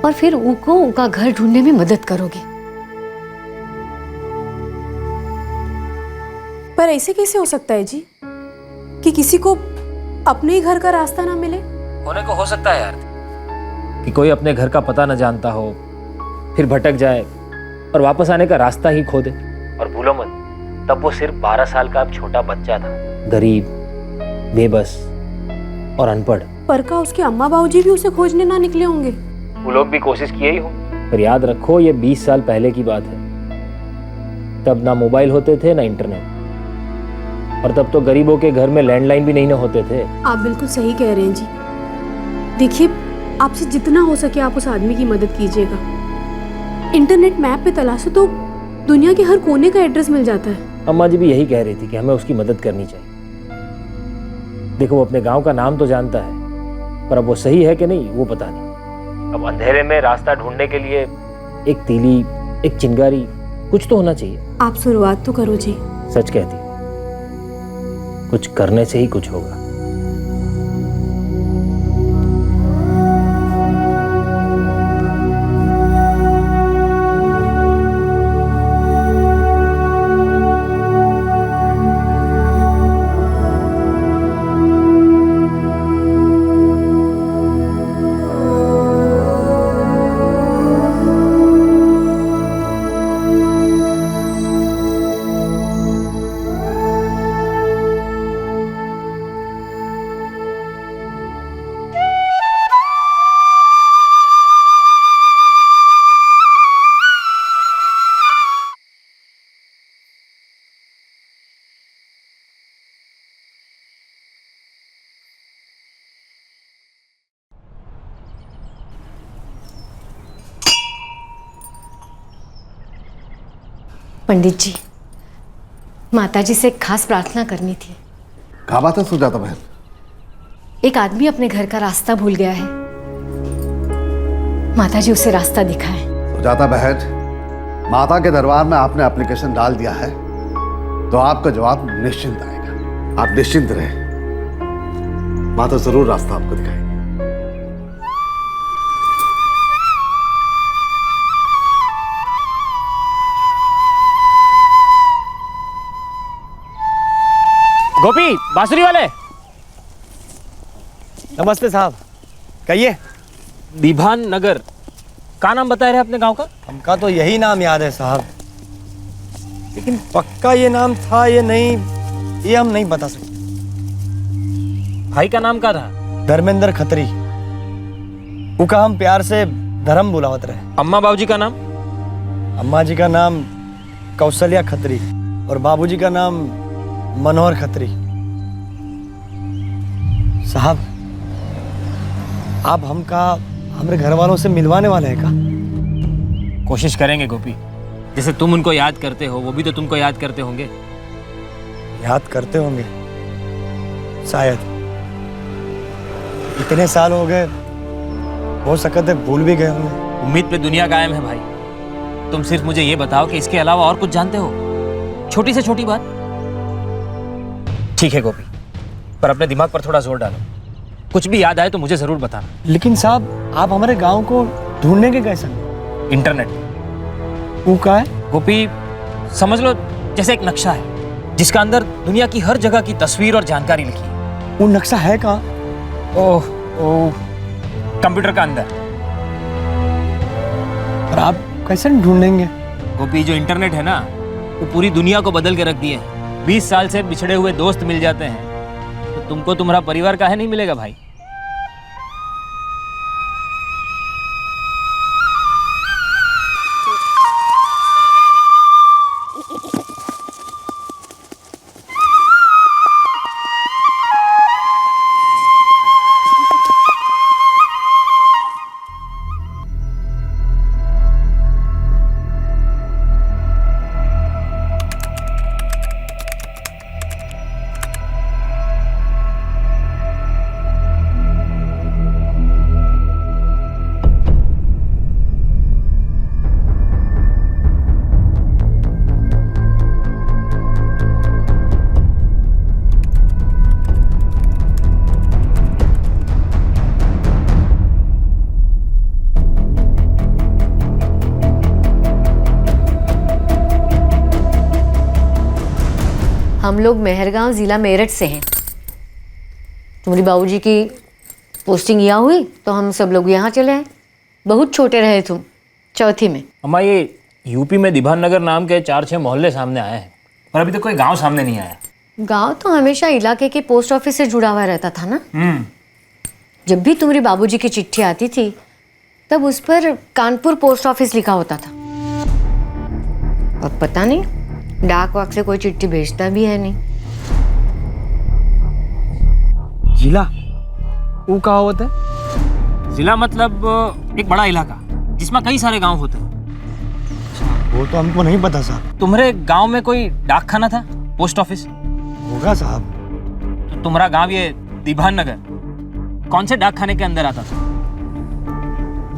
और फिर उनको उनका घर ढूंढने में मदद करोगे।
पर ऐसे कैसे हो सकता है जी कि किसी को अपने ही घर का रास्ता ना मिले?
होने को हो सकता है यार, कि कोई अपने घर का पता न जानता हो, फिर भटक जाए और वापस आने का रास्ता ही खो दे। और भूलो मत, तब वो सिर्फ 12 साल का छोटा बच्चा था, गरीब, बेबस और अनपढ़।
पर का उसके अम्मा बाबूजी भी उसे खोजने ना निकले होंगे?
वो लोग भी कोशिश किए ही हो, पर याद रखो ये 20 साल पहले की बात है। तब ना मोबाइल होते थे ना इंटरनेट, और तब तो गरीबों के घर में लैंडलाइन भी नहीं ना होते थे।
आप बिल्कुल सही कह रहे हैं जी। देखिए, आपसे जितना हो सके आप उस आदमी की मदद कीजिएगा। इंटरनेट मैप पे तलाशो तो दुनिया के हर कोने का एड्रेस मिल जाता है।
अम्मा जी भी यही कह रही थी कि हमें उसकी मदद करनी चाहिए। देखो, वो अपने गांव का नाम तो जानता है, पर अब वो सही है कि नहीं वो पता नहीं। अब अंधेरे में रास्ता ढूंढने के लिए एक तीली, एक चिंगारी, कुछ तो होना चाहिए।
आप शुरुआत तो करो जी।
सच कहती, कुछ करने से ही कुछ होगा।
पंडित जी, माताजी से एक खास प्रार्थना करनी थी।
क्या बात है सुजाता बहन?
एक आदमी अपने घर का रास्ता भूल गया है, माताजी उसे रास्ता दिखाए।
सुजाता बहन, माता के दरबार में आपने एप्लीकेशन डाल दिया है तो आपका जवाब निश्चिंत आएगा। आप निश्चिंत रहे, माता जरूर रास्ता आपको दिखाएगी।
गोपी, बांसुरी वाले।
नमस्ते साहब, कहिए।
दीभान नगर का नाम बता रहे अपने गांव का?
हमका तो यही नाम याद है साहब, लेकिन पक्का ये नाम था ये नहीं, ये हम नहीं बता सकते।
भाई का नाम क्या था?
धर्मेंद्र खत्री। उका हम प्यार से धर्म बुलावत रहे।
अम्मा बाबूजी का नाम?
अम्मा जी का नाम कौशल्या खत्री और बाबूजी का नाम मनोहर खत्री। साहब, आप हमका हमारे घर वालों से मिलवाने वाले हैं का?
कोशिश करेंगे गोपी, जैसे तुम उनको याद करते हो वो भी तो तुमको याद करते होंगे।
याद करते होंगे शायद, इतने साल हो गए, हो सकते भूल भी गए होंगे।
उम्मीद पे दुनिया कायम है भाई। तुम सिर्फ मुझे ये बताओ कि इसके अलावा और कुछ जानते हो? छोटी से छोटी बात। ठीक है गोपी, पर अपने दिमाग पर थोड़ा जोर डालो। कुछ भी याद आए तो मुझे जरूर बताना।
लेकिन साहब, आप हमारे गांव को ढूंढने के कैसे?
इंटरनेट।
वो क्या है?
गोपी, समझ लो जैसे एक नक्शा है जिसका अंदर दुनिया की हर जगह की तस्वीर और जानकारी लिखी है।
वो नक्शा है कहाँ?
ओह, कंप्यूटर का अंदर।
और आप कैसे ढूंढेंगे?
गोपी, जो इंटरनेट है ना, वो पूरी दुनिया को बदल के रख दिए है। 20 साल से बिछड़े हुए दोस्त मिल जाते हैं, तो तुमको तुम्हारा परिवार काहे नहीं मिलेगा भाई?
हम लोग मेहरगांव जिला मेरठ से हैं। तुम्हारी बाबूजी की पोस्टिंग यहाँ हुई तो हम सब लोग यहाँ चले आए। बहुत छोटे रहे तुम, चौथी में।
अम्मा, ये यूपी में दीभान नगर नाम के 4-6 मोहल्ले सामने आए हैं, पर अभी तक कोई गांव सामने नहीं आया।
गांव तो हमेशा इलाके के पोस्ट ऑफिस से जुड़ा हुआ रहता था ना। जब भी तुम्हारी बाबूजी की चिट्ठी आती थी तब उस पर कानपुर पोस्ट ऑफिस लिखा होता था। अब पता नहीं, डाक वाक से कोई चिट्ठी भेजता भी है नहीं।
जिला वो कहाँ होता है?
जिला मतलब एक बड़ा इलाका जिसमें कई सारे गांव होते हैं।
वो तो हमको नहीं पता साहब।
तुम्हारे गांव में कोई डाक खाना था, पोस्ट ऑफिस?
होगा साहब।
तो तुम्हारा गांव ये दीभान नगर कौन से डाक खाने के अंदर आता था?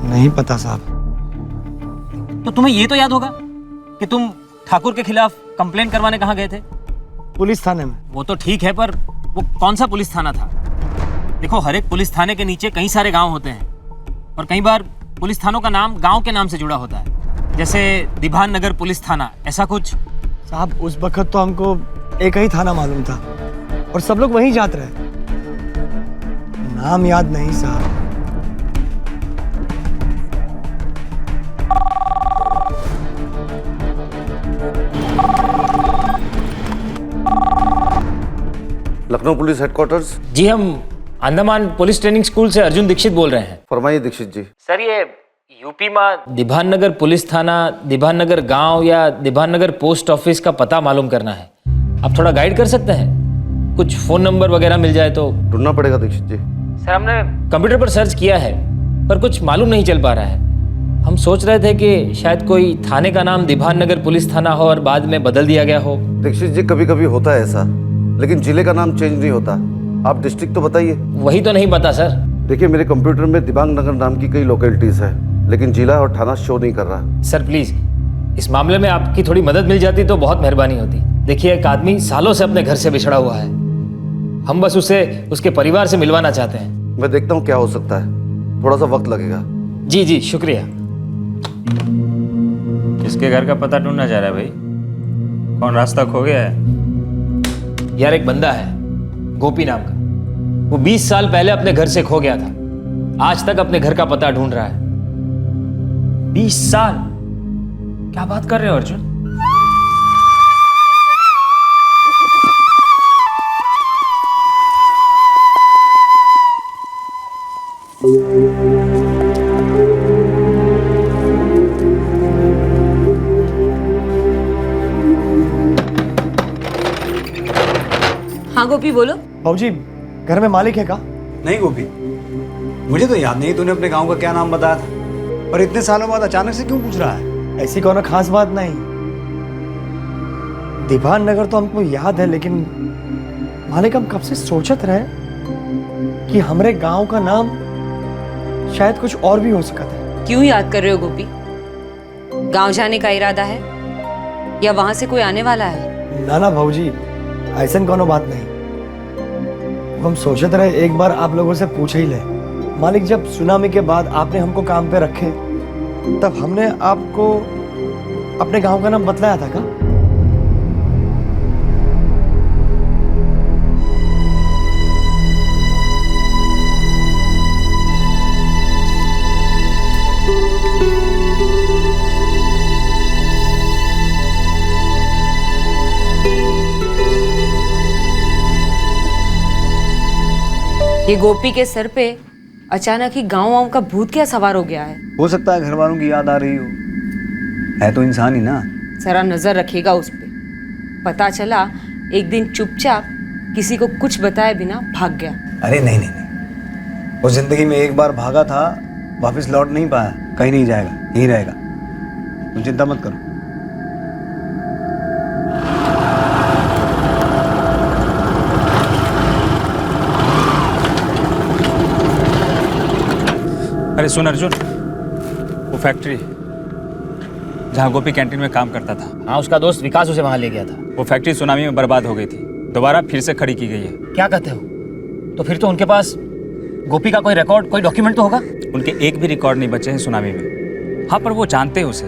नहीं पता साहब।
तो तुम्हें ये तो याद होगा कि तुम ठाकुर के खिलाफ कंप्लेन करवाने कहाँ गए थे?
पुलिस थाने में।
वो तो ठीक है, पर वो कौन सा पुलिस थाना था? देखो, हर एक पुलिस थाने के नीचे कई सारे गांव होते हैं और कई बार पुलिस थानों का नाम गांव के नाम से जुड़ा होता है, जैसे दीभान नगर पुलिस थाना, ऐसा कुछ।
साहब, उस वक्त तो हमको एक ही थाना मालूम था और सब लोग वहीं जाते रहे। नाम याद नहीं साहब।
Lucknow police headquarters.
जी, हम अंडमान पुलिस ट्रेनिंग स्कूल से अर्जुन दीक्षित बोल रहे हैं।
फरमाइए दीक्षित जी।
सर, ये यूपी में दीभान नगर पुलिस थाना, दीभान नगर गांव या दीभान नगर पोस्ट ऑफिस का पता मालूम करना है। आप थोड़ा गाइड कर सकते हैं? कुछ फोन नंबर वगैरह मिल जाए तो।
ढूंढना पड़ेगा दीक्षित जी।
सर, हमने कंप्यूटर पर सर्च किया है पर कुछ मालूम नहीं चल पा रहा है। हम सोच रहे थे कि शायद कोई थाने का नाम दीभान नगर पुलिस थाना हो और बाद में बदल दिया गया हो।
दीक्षित जी, कभी कभी होता है ऐसा, लेकिन जिले का नाम चेंज नहीं होता। आप डिस्ट्रिक्ट तो बताइए।
वही तो नहीं पता सर।
देखिए, मेरे कंप्यूटर में दिबांग नगर नाम की कई लोकेलिटीज है, लेकिन जिला और थाना शो नहीं कर रहा।
सर प्लीज, इस मामले में आपकी थोड़ी मदद मिल जाती तो बहुत मेहरबानी होती। देखिए, एक आदमी सालों से अपने घर से बिछड़ा हुआ है, हम बस उसे उसके परिवार से मिलवाना चाहते हैं।
मैं देखता हूँ क्या हो सकता है, थोड़ा सा वक्त लगेगा।
जी जी, शुक्रिया।
किसके घर का पता ढूंढना चाह रहा है भाई? कौन रास्ता खो गया है?
यार, एक बंदा है गोपी नाम का, वो 20 साल पहले अपने घर से खो गया था, आज तक अपने घर का पता ढूंढ रहा है।
20 साल? क्या बात कर रहे हो अर्जुन?
हाँ गोपी, बोलो।
बाबूजी, घर में मालिक है का?
नहीं गोपी, मुझे तो याद नहीं तूने अपने गांव का क्या नाम बताया था, और इतने सालों बाद अचानक से क्यों पूछ रहा है?
ऐसी कोनो खास बात नहीं। दीवान नगर तो हमको याद है, लेकिन मालिक हम कब से सोचत रहे कि हमारे गांव का नाम शायद कुछ और भी हो सकता है।
क्यों याद कर रहे हो गोपी? गांव जाने का इरादा है या वहां से कोई आने वाला है?
ना ना भाऊजी, ऐसा कोनो बात नहीं। हम सोचते रहे एक बार आप लोगों से पूछ ही ले। मालिक, जब सुनामी के बाद आपने हमको काम पे रखे, तब हमने आपको अपने गांव का नाम बतलाया था का?
ये गोपी के सर पे अचानक ही गांव का भूत क्या सवार हो गया है?
हो सकता है घर वालों की याद आ रही हो, है तो इंसान ही ना।
जरा नजर रखिएगा उस पे। पता चला एक दिन चुपचाप किसी को कुछ बताए बिना भाग गया।
अरे नहीं नहीं नहीं, वो जिंदगी में एक बार भागा था, वापस लौट नहीं पाया, कहीं नहीं जाएगा, यहीं रहेगा। तुम चिंता मत करो।
अरे सुन अर्जुन, वो फैक्ट्री जहाँ गोपी कैंटीन में काम करता था,
हाँ, उसका दोस्त विकास उसे वहां ले गया था।
वो फैक्ट्री सुनामी में बर्बाद हो गई थी, दोबारा फिर से खड़ी की गई है।
क्या कहते हो? तो फिर तो उनके पास गोपी का कोई रिकॉर्ड, कोई डॉक्यूमेंट तो होगा।
उनके एक भी रिकॉर्ड नहीं बचे हैं सुनामी में। हाँ, पर वो जानते हैं उसे।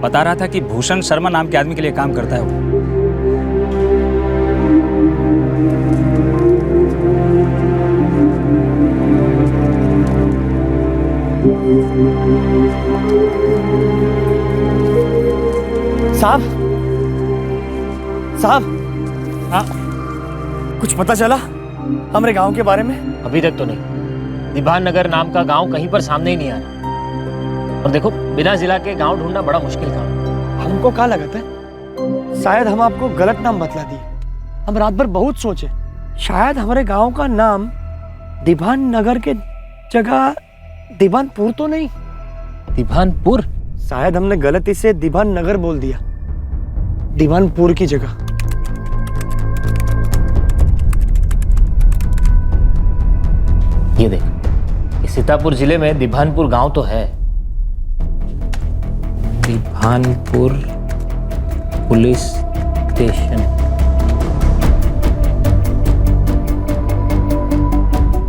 बता रहा था कि भूषण शर्मा नाम के आदमी के लिए काम करता है वो।
साहब, साहब, हाँ, कुछ पता चला हमारे गांव के बारे में?
अभी तक तो नहीं। दीभान नगर नाम का गांव कहीं पर सामने ही नहीं आ रहा। और देखो, बिना जिला के गांव ढूंढना बड़ा मुश्किल काम।
हमको क्या लगता है, शायद हम आपको गलत नाम बतला दिए। हम रात भर बहुत सोचे, शायद हमारे गांव का नाम दीभान नगर के जगह दीवानपुर तो नहीं।
दीवानपुर?
शायद हमने गलती से दीवान नगर बोल दिया, दीवानपुर की जगह।
ये देख, इस सीतापुर जिले में दीवानपुर गांव तो है। Diwanpur police station.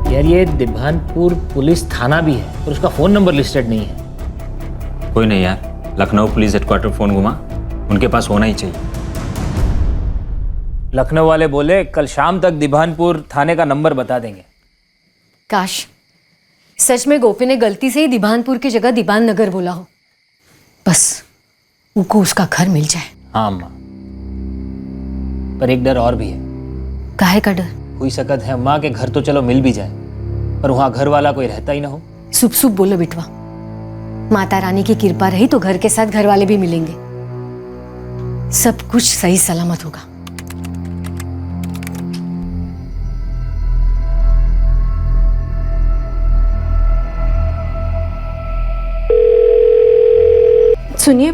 यार, ये दीवानपुर पुलिस थाना भी है और उसका फोन नंबर लिस्टेड नहीं है।
कोई नहीं यार, लखनऊ पुलिस हेडक्वार्टर फोन घुमा, उनके पास होना ही चाहिए।
लखनऊ वाले बोले कल शाम तक दीवानपुर थाने का नंबर बता देंगे।
काश सच में गोपी ने गलती से ही दीवानपुर की जगह दीवान नगर बोला हो, बस उनको उसका घर मिल जाए।
हाँ अम्मा, पर एक डर और भी है।
काहे का डर?
हुई सकत है अम्मा के घर तो चलो मिल भी जाए, पर वहां घर वाला कोई रहता ही ना हो।
सुप सुप बोलो बिटवा, माता रानी की कृपा रही तो घर के साथ घर वाले भी मिलेंगे, सब कुछ सही सलामत होगा।
सुनिए,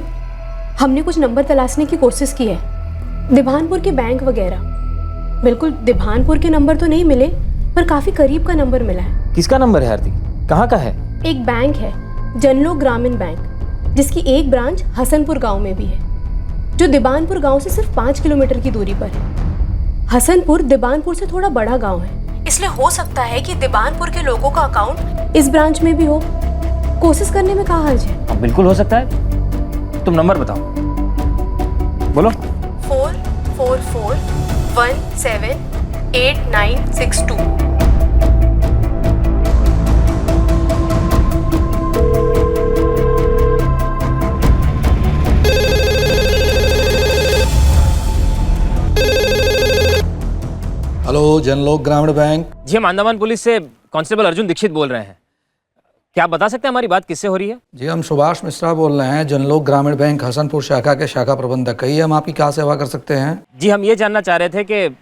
हमने कुछ नंबर तलाशने की कोशिश की है, दिभानपुर के बैंक वगैरह। बिल्कुल दिभानपुर के नंबर तो नहीं मिले, पर काफी करीब का नंबर मिला है।
किसका नंबर है आरती? कहाँ का है?
एक बैंक है, जनलोक ग्रामीण बैंक, जिसकी एक ब्रांच हसनपुर गांव में भी है, जो दिबानपुर गांव से सिर्फ 5 किलोमीटर की दूरी पर है। हसनपुर दिबानपुर से थोड़ा बड़ा गांव है, इसलिए हो सकता है कि दिबानपुर के लोगों का अकाउंट इस ब्रांच में भी हो। कोशिश करने में क्या हर्ज है?
अब बिल्कुल हो सकता है, तुम नंबर बताओ। बोलो।
44178962।
हेलो, जनलोक ग्रामीण बैंक।
जी, हम अंडमान पुलिस से कांस्टेबल अर्जुन दीक्षित बोल रहे हैं। क्या आप बता सकते हैं हमारी बात किससे हो रही है?
जी, हम सुभाष मिश्रा बोल रहे हैं, जनलोक ग्रामीण बैंक हसनपुर शाखा के शाखा प्रबंधक। कहिए, हम आपकी क्या सेवा कर सकते हैं?
जी, हम ये जानना चाह रहे थे कि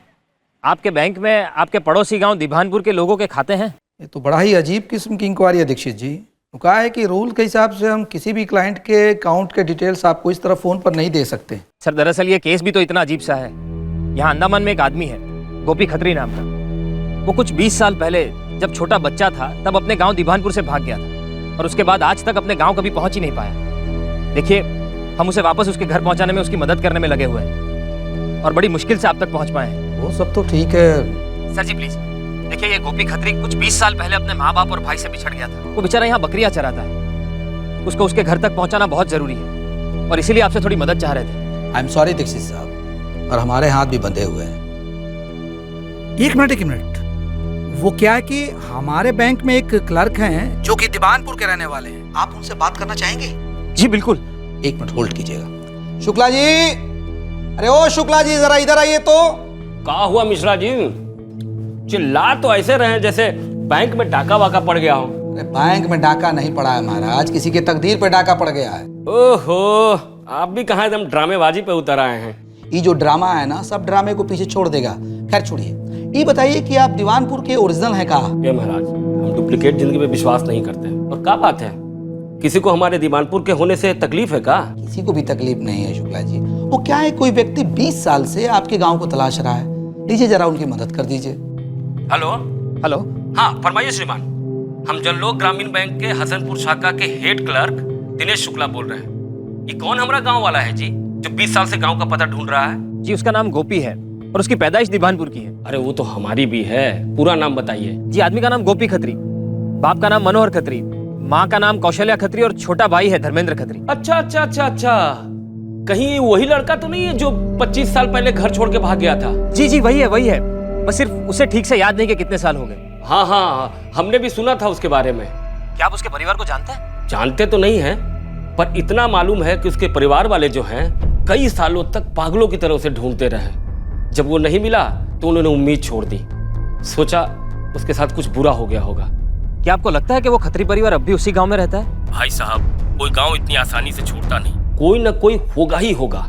आपके बैंक में आपके पड़ोसी गांव दिभानपुर के लोगों के खाते हैं?
ये तो बड़ा ही अजीब किस्म की इंक्वायरी है दीक्षित जी। कहा है कि रूल के हिसाब से हम किसी भी क्लाइंट के अकाउंट के डिटेल्स आपको इस तरह फ़ोन पर नहीं दे सकते।
सर, दरअसल ये केस भी तो इतना अजीब सा है। यहाँ अंडमान में एक आदमी है, गोपी खत्री नाम का। वो कुछ 20 साल पहले जब छोटा बच्चा था तब अपने गांव दिभानपुर से भाग गया था, और उसके बाद आज तक अपने गांव कभी पहुंच ही नहीं पाया। देखिए, हम उसे वापस उसके घर पहुंचाने में उसकी मदद करने में लगे हुए हैं, और बड़ी मुश्किल से आप तक पहुंच पाए हैं।
वो सब तो ठीक है
सर जी, प्लीज देखिए, ये गोपी खत्री कुछ 20 साल पहले अपने माँ बाप और भाई से बिछड़ गया था। वो बेचारा यहाँ बकरियां चराता है, उसको उसके घर तक पहुंचाना बहुत जरूरी है, और इसीलिए आपसे थोड़ी मदद चाह रहे थे।
आई एम सॉरी दीक्षित साहब, और हमारे हाथ भी बंधे हुए हैं। एक मिनट, वो क्या है कि हमारे बैंक में एक क्लर्क हैं जो कि दिबानपुर के रहने वाले हैं। आप उनसे बात करना चाहेंगे?
जी बिल्कुल।
एक मिनट होल्ड कीजिएगा। शुक्ला जी, अरे ओ शुक्ला जी, जरा इधर आइए तो।
क्या हुआ मिश्रा जी? चिल्ला तो ऐसे रहे जैसे बैंक में डाका वाका पड़ गया हो।
अरे बैंक में डाका नहीं पड़ा है महाराज, किसी के तकदीर पे डाका पड़ गया है।
ओहो, आप भी कहाँ एकदम ड्रामेबाजी पे उतर आए हैं।
ये जो ड्रामा है ना, सब ड्रामे को पीछे छोड़ देगा। खैर छोड़िए, ये बताइए कि आप दीवानपुर के ओरिजिनल हैं कहाँ?
ये महाराज, हम डुप्लीकेट जिंदगी पे विश्वास नहीं करते। और क्या बात है, किसी को हमारे दीवानपुर के होने से तकलीफ है का?
किसी को भी तकलीफ नहीं है शुक्ला जी। वो क्या है, कोई व्यक्ति 20 साल से आपके गांव को तलाश रहा है। लीजिए, जरा उनकी मदद कर दीजिए।
हेलो।
हेलो।
हाँ, फरमाइए श्रीमान। हम जनलोक ग्रामीण बैंक के हसनपुर शाखा के हेड क्लर्क दिनेश शुक्ला बोल रहे हैं। ये कौन हमारा गाँव वाला है जी, जो 20 साल से गाँव का पता ढूंढ रहा है?
जी, उसका नाम गोपी है, और उसकी पैदाइश दिभानपुर की है।
अरे वो तो हमारी भी है, पूरा नाम बताइए।
जी, आदमी का नाम गोपी खत्री, बाप का नाम मनोहर खत्री, माँ का नाम कौशल्या खत्री, और छोटा भाई है धर्मेंद्र खत्री।
अच्छा अच्छा अच्छा अच्छा, कहीं वही लड़का तो नहीं है जो 25 साल पहले घर छोड़ के भाग गया था?
जी जी, वही है, बस सिर्फ उसे ठीक से याद नहीं कि कितने साल हो गए।
हाँ हाँ, हमने भी सुना था उसके बारे में।
क्या आप उसके परिवार को जानते हैं?
जानते तो नहीं है, पर इतना मालूम है कि उसके परिवार वाले जो हैं कई सालों तक पागलों की तरह उसे ढूंढते रहे। जब वो नहीं मिला तो उन्होंने उम्मीद छोड़ दी, सोचा उसके साथ कुछ बुरा हो गया होगा।
क्या आपको लगता है कि वो खत्री परिवार अब भी उसी गांव में रहता है?
भाई साहब, कोई गांव इतनी आसानी से छूटता नहीं, कोई ना कोई होगा ही होगा।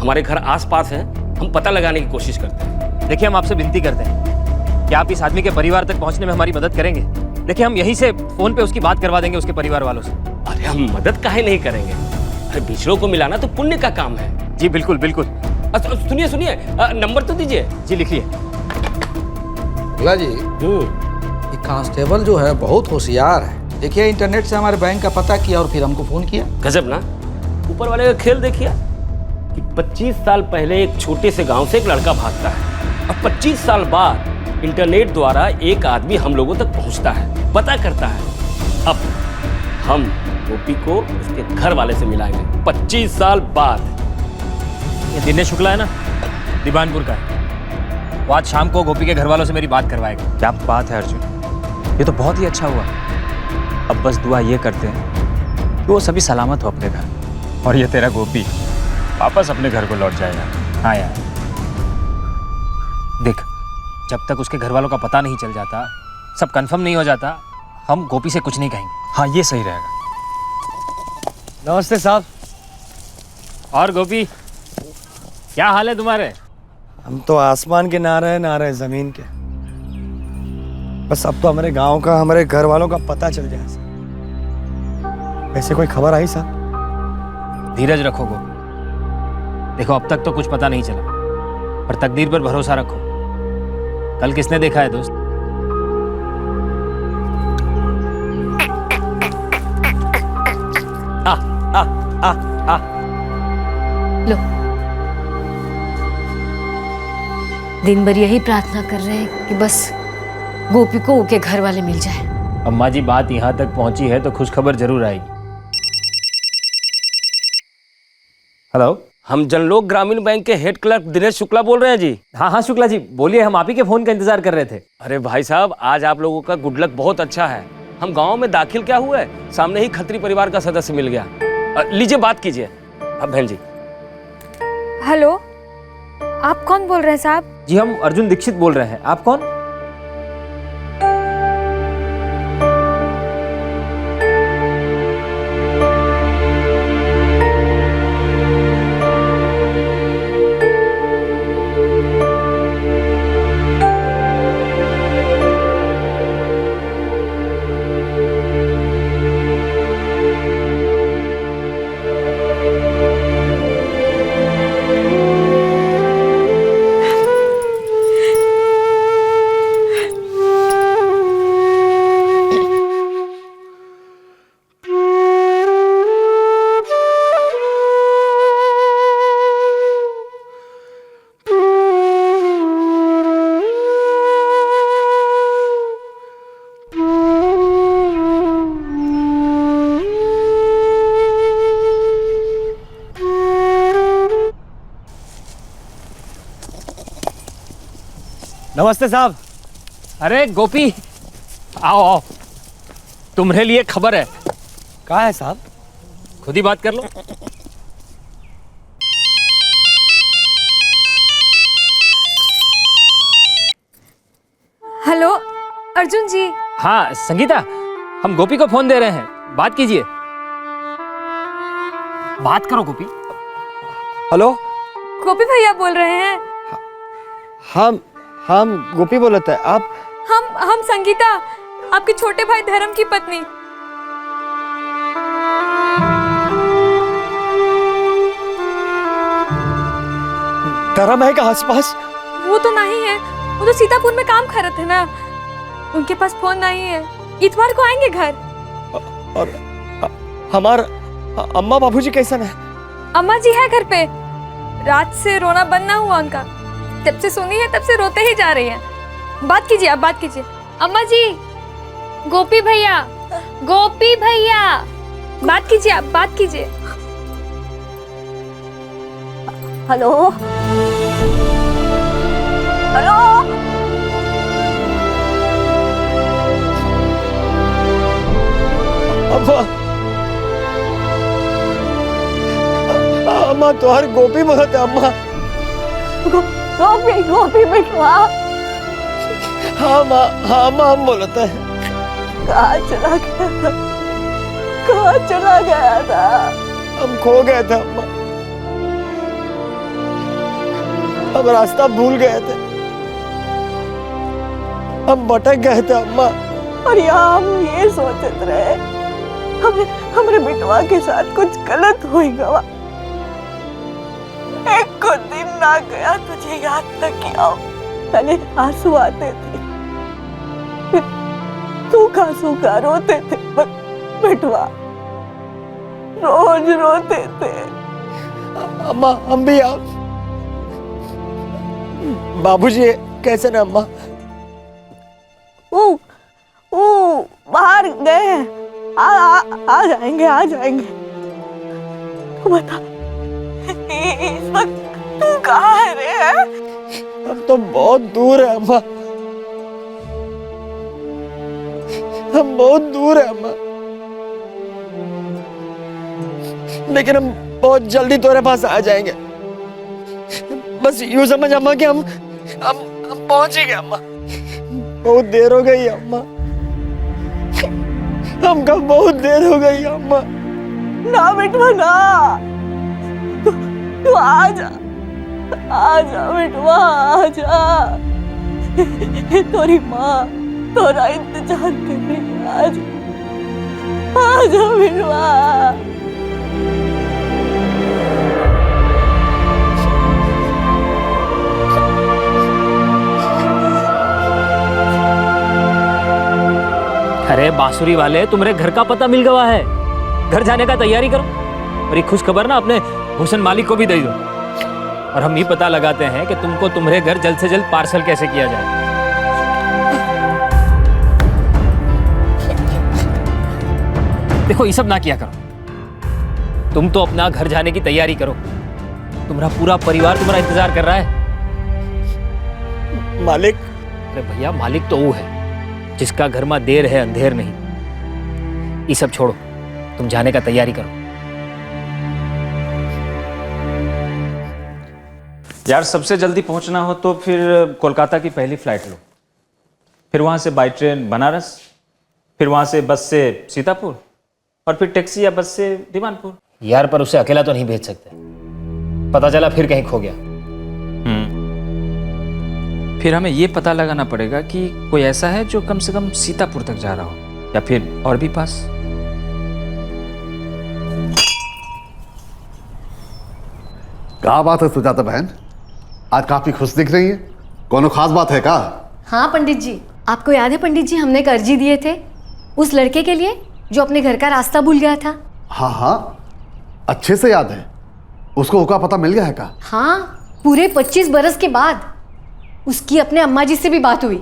हमारे घर आसपास है, हम पता लगाने की कोशिश करते हैं।
देखिए, हम आपसे विनती करते हैं कि आप इस आदमी के परिवार तक पहुंचने में हमारी मदद करेंगे। देखिए, हम यहीं से फोन पे उसकी बात करवा देंगे उसके परिवार वालों से।
अरे हम मदद काहे नहीं करेंगे? अरे बिछड़ों को मिलाना तो पुण्य का काम है।
जी बिल्कुल बिल्कुल।
सुनिए सुनिए, नंबर तो दीजिए।
जी लिखिए।
शुक्ला जी, ये कांस्टेबल जो है बहुत होशियार है। देखिए, इंटरनेट से हमारे बैंक का पता किया और फिर हमको फोन किया।
गजब ना, ऊपर वाले का खेल देखिए कि 25 साल पहले एक छोटे से गांव से एक लड़का भागता है, और 25 साल बाद इंटरनेट द्वारा एक आदमी हम लोगों तक पहुंचता है, पता करता है। अब हम गोपी को उसके घर वाले से मिलाएंगे 25 साल बाद।
ये दिनेश शुक्ला है ना, दिबानपुर का है। वो आज शाम को गोपी के घर वालों से मेरी बात करवाएगा।
क्या बात है अर्जुन, ये तो बहुत ही अच्छा हुआ। अब बस दुआ ये करते हैं कि वो सभी सलामत हो अपने घर, और ये तेरा गोपी वापस अपने घर को लौट जाएगा। हाँ यार,
देख, जब तक उसके घर वालों का पता नहीं चल जाता, सब कंफर्म नहीं हो जाता, हम गोपी से कुछ नहीं कहेंगे।
हाँ, ये सही रहेगा।
नमस्ते साहब।
और गोपी, क्या हाल है तुम्हारे?
हम तो आसमान के ना रहे जमीन के। बस अब तो हमारे गांव का, हमारे घर वालों का पता चल जाए। वैसे कोई खबर आई साहब?
धीरज रखो गोपी। देखो अब तक तो कुछ पता नहीं चला, पर तकदीर पर भरोसा रखो। कल किसने देखा है दोस्त?
लो, दिन भर यही प्रार्थना कर रहे हैं कि बस गोपी को उनके घर वाले मिल जाए।
अम्मा जी, बात यहाँ तक पहुंची है तो खुश खबर जरूर आएगी। हेलो,
हम जनलोक ग्रामीण बैंक के हेड क्लर्क दिनेश शुक्ला बोल रहे हैं जी।
हाँ हाँ शुक्ला जी बोलिए, हम आप ही के फोन का इंतजार कर रहे थे।
अरे भाई साहब, आज आप लोगों का गुड लक बहुत अच्छा है। हम गांव में दाखिल क्या हुआ है, सामने ही खत्री परिवार का सदस्य मिल गया। लीजिए बात कीजिए। अब बहन जी।
हेलो, आप कौन बोल रहे हैं साहब?
जी हम अर्जुन दीक्षित बोल रहे हैं। आप कौन?
नमस्ते साहब।
अरे गोपी, आओ आओ, तुम्हारे लिए खबर है।
कहाँ है साहब?
खुद ही बात कर लो।
हेलो अर्जुन जी।
हाँ संगीता, हम गोपी को फोन दे रहे हैं, बात कीजिए। बात करो गोपी।
हेलो,
गोपी भैया बोल रहे हैं?
हम गोपी बोलते हैं। आप?
हम संगीता, आपके छोटे भाई धर्म की पत्नी।
धर्म है का आसपास?
वो तो नहीं है, वो तो सीतापुर में काम कर रहे थे ना, उनके पास फोन नहीं है। इतवार को आएंगे घर।
और हमार अम्मा बाबूजी कैसन है?
अम्मा जी है घर पे, रात से रोना बंद ना हुआ उनका। जब से सुनी है तब से रोते ही जा रही हैं। बात कीजिए, आप बात कीजिए। अम्मा जी, गोपी भैया, गोपी भैया, बात कीजिए, आप बात कीजिए।
हेलो हेलो,
अम्मा तुहार गोपी बोलते। अम्मा
गोपी, गोपी बिटवा।
हाँ माँ, हाँ माँ, हम बोलते हैं।
कहाँ चला गया था, कहाँ चला गया था?
हम खो गए थे अम्मा, हम रास्ता भूल गए थे, हम भटक गए थे अम्मा।
और यहाँ हम ये सोचते रहे हमारे बिटवा के साथ कुछ गलत होगा। एक को दिन ना गया तुझे याद न किया, पहले आंसू आते थे, सूखा सूखा रोते थे बिटवा, रोज रोते थे।
अम्मा हम भी आप बाबूजी कैसे ना अम्मा?
वो बाहर गए हैं, आ जाएंगे, आ जाएंगे। तू बता, इस वक्त तू कहाँ है रे?
हम तो बहुत दूर है अम्मा, हम बहुत दूर है अम्मा, लेकिन हम बहुत जल्दी तुम्हारे पास आ जाएंगे। बस यूं समझ अम्मा कि हम पहुंच ही गए अम्मा। बहुत देर हो गई अम्मा, हमका बहुत देर हो गई अम्मा।
ना बेटवा ना, तू आजा, आजा बेटवा, आजा। तोरी माँ तोरा इंतजार कर रही है, आजा, आजा बेटवा।
अरे बांसुरी वाले, तुम्हारे घर का पता मिल गया है, घर जाने का तैयारी करो और ये खुश खबर ना अपने हुसन मालिक को भी दे दो और हम ही पता लगाते हैं कि तुमको तुम्हारे घर जल्द से जल्द पार्सल कैसे किया जाए। देखो ये सब ना किया करो, तुम तो अपना घर जाने की तैयारी करो, तुम्हारा पूरा परिवार तुम्हारा इंतजार कर रहा है।
मालिक,
अरे भैया मालिक तो वो है जिसका घर में देर है अंधेर नहीं। ये सब छोड़ो, तुम जाने का तैयारी करो।
यार सबसे जल्दी पहुंचना हो तो फिर कोलकाता की पहली फ्लाइट लो, फिर वहां से बाई ट्रेन बनारस, फिर वहां से बस से सीतापुर और फिर टैक्सी या बस से दीवानपुर।
यार पर उसे अकेला तो नहीं भेज सकते, पता चला फिर कहीं खो गया।
फिर हमें ये पता लगाना पड़ेगा कि कोई ऐसा है जो कम से कम सीतापुर तक जा रहा हो या फिर और भी पास।
क्या बात है सुजाता बहन, आज काफी खुश दिख रही है, कोनो खास बात है का?
हाँ पंडित जी, आपको याद है पंडित जी हमने एक अर्जी दिए थे उस लड़के के लिए जो अपने घर का रास्ता भूल गया था।
हाँ हाँ अच्छे से याद है। उसको का पता मिल गया है का?
हाँ, पूरे 25 बरस के बाद उसकी अपने अम्मा जी से भी बात हुई।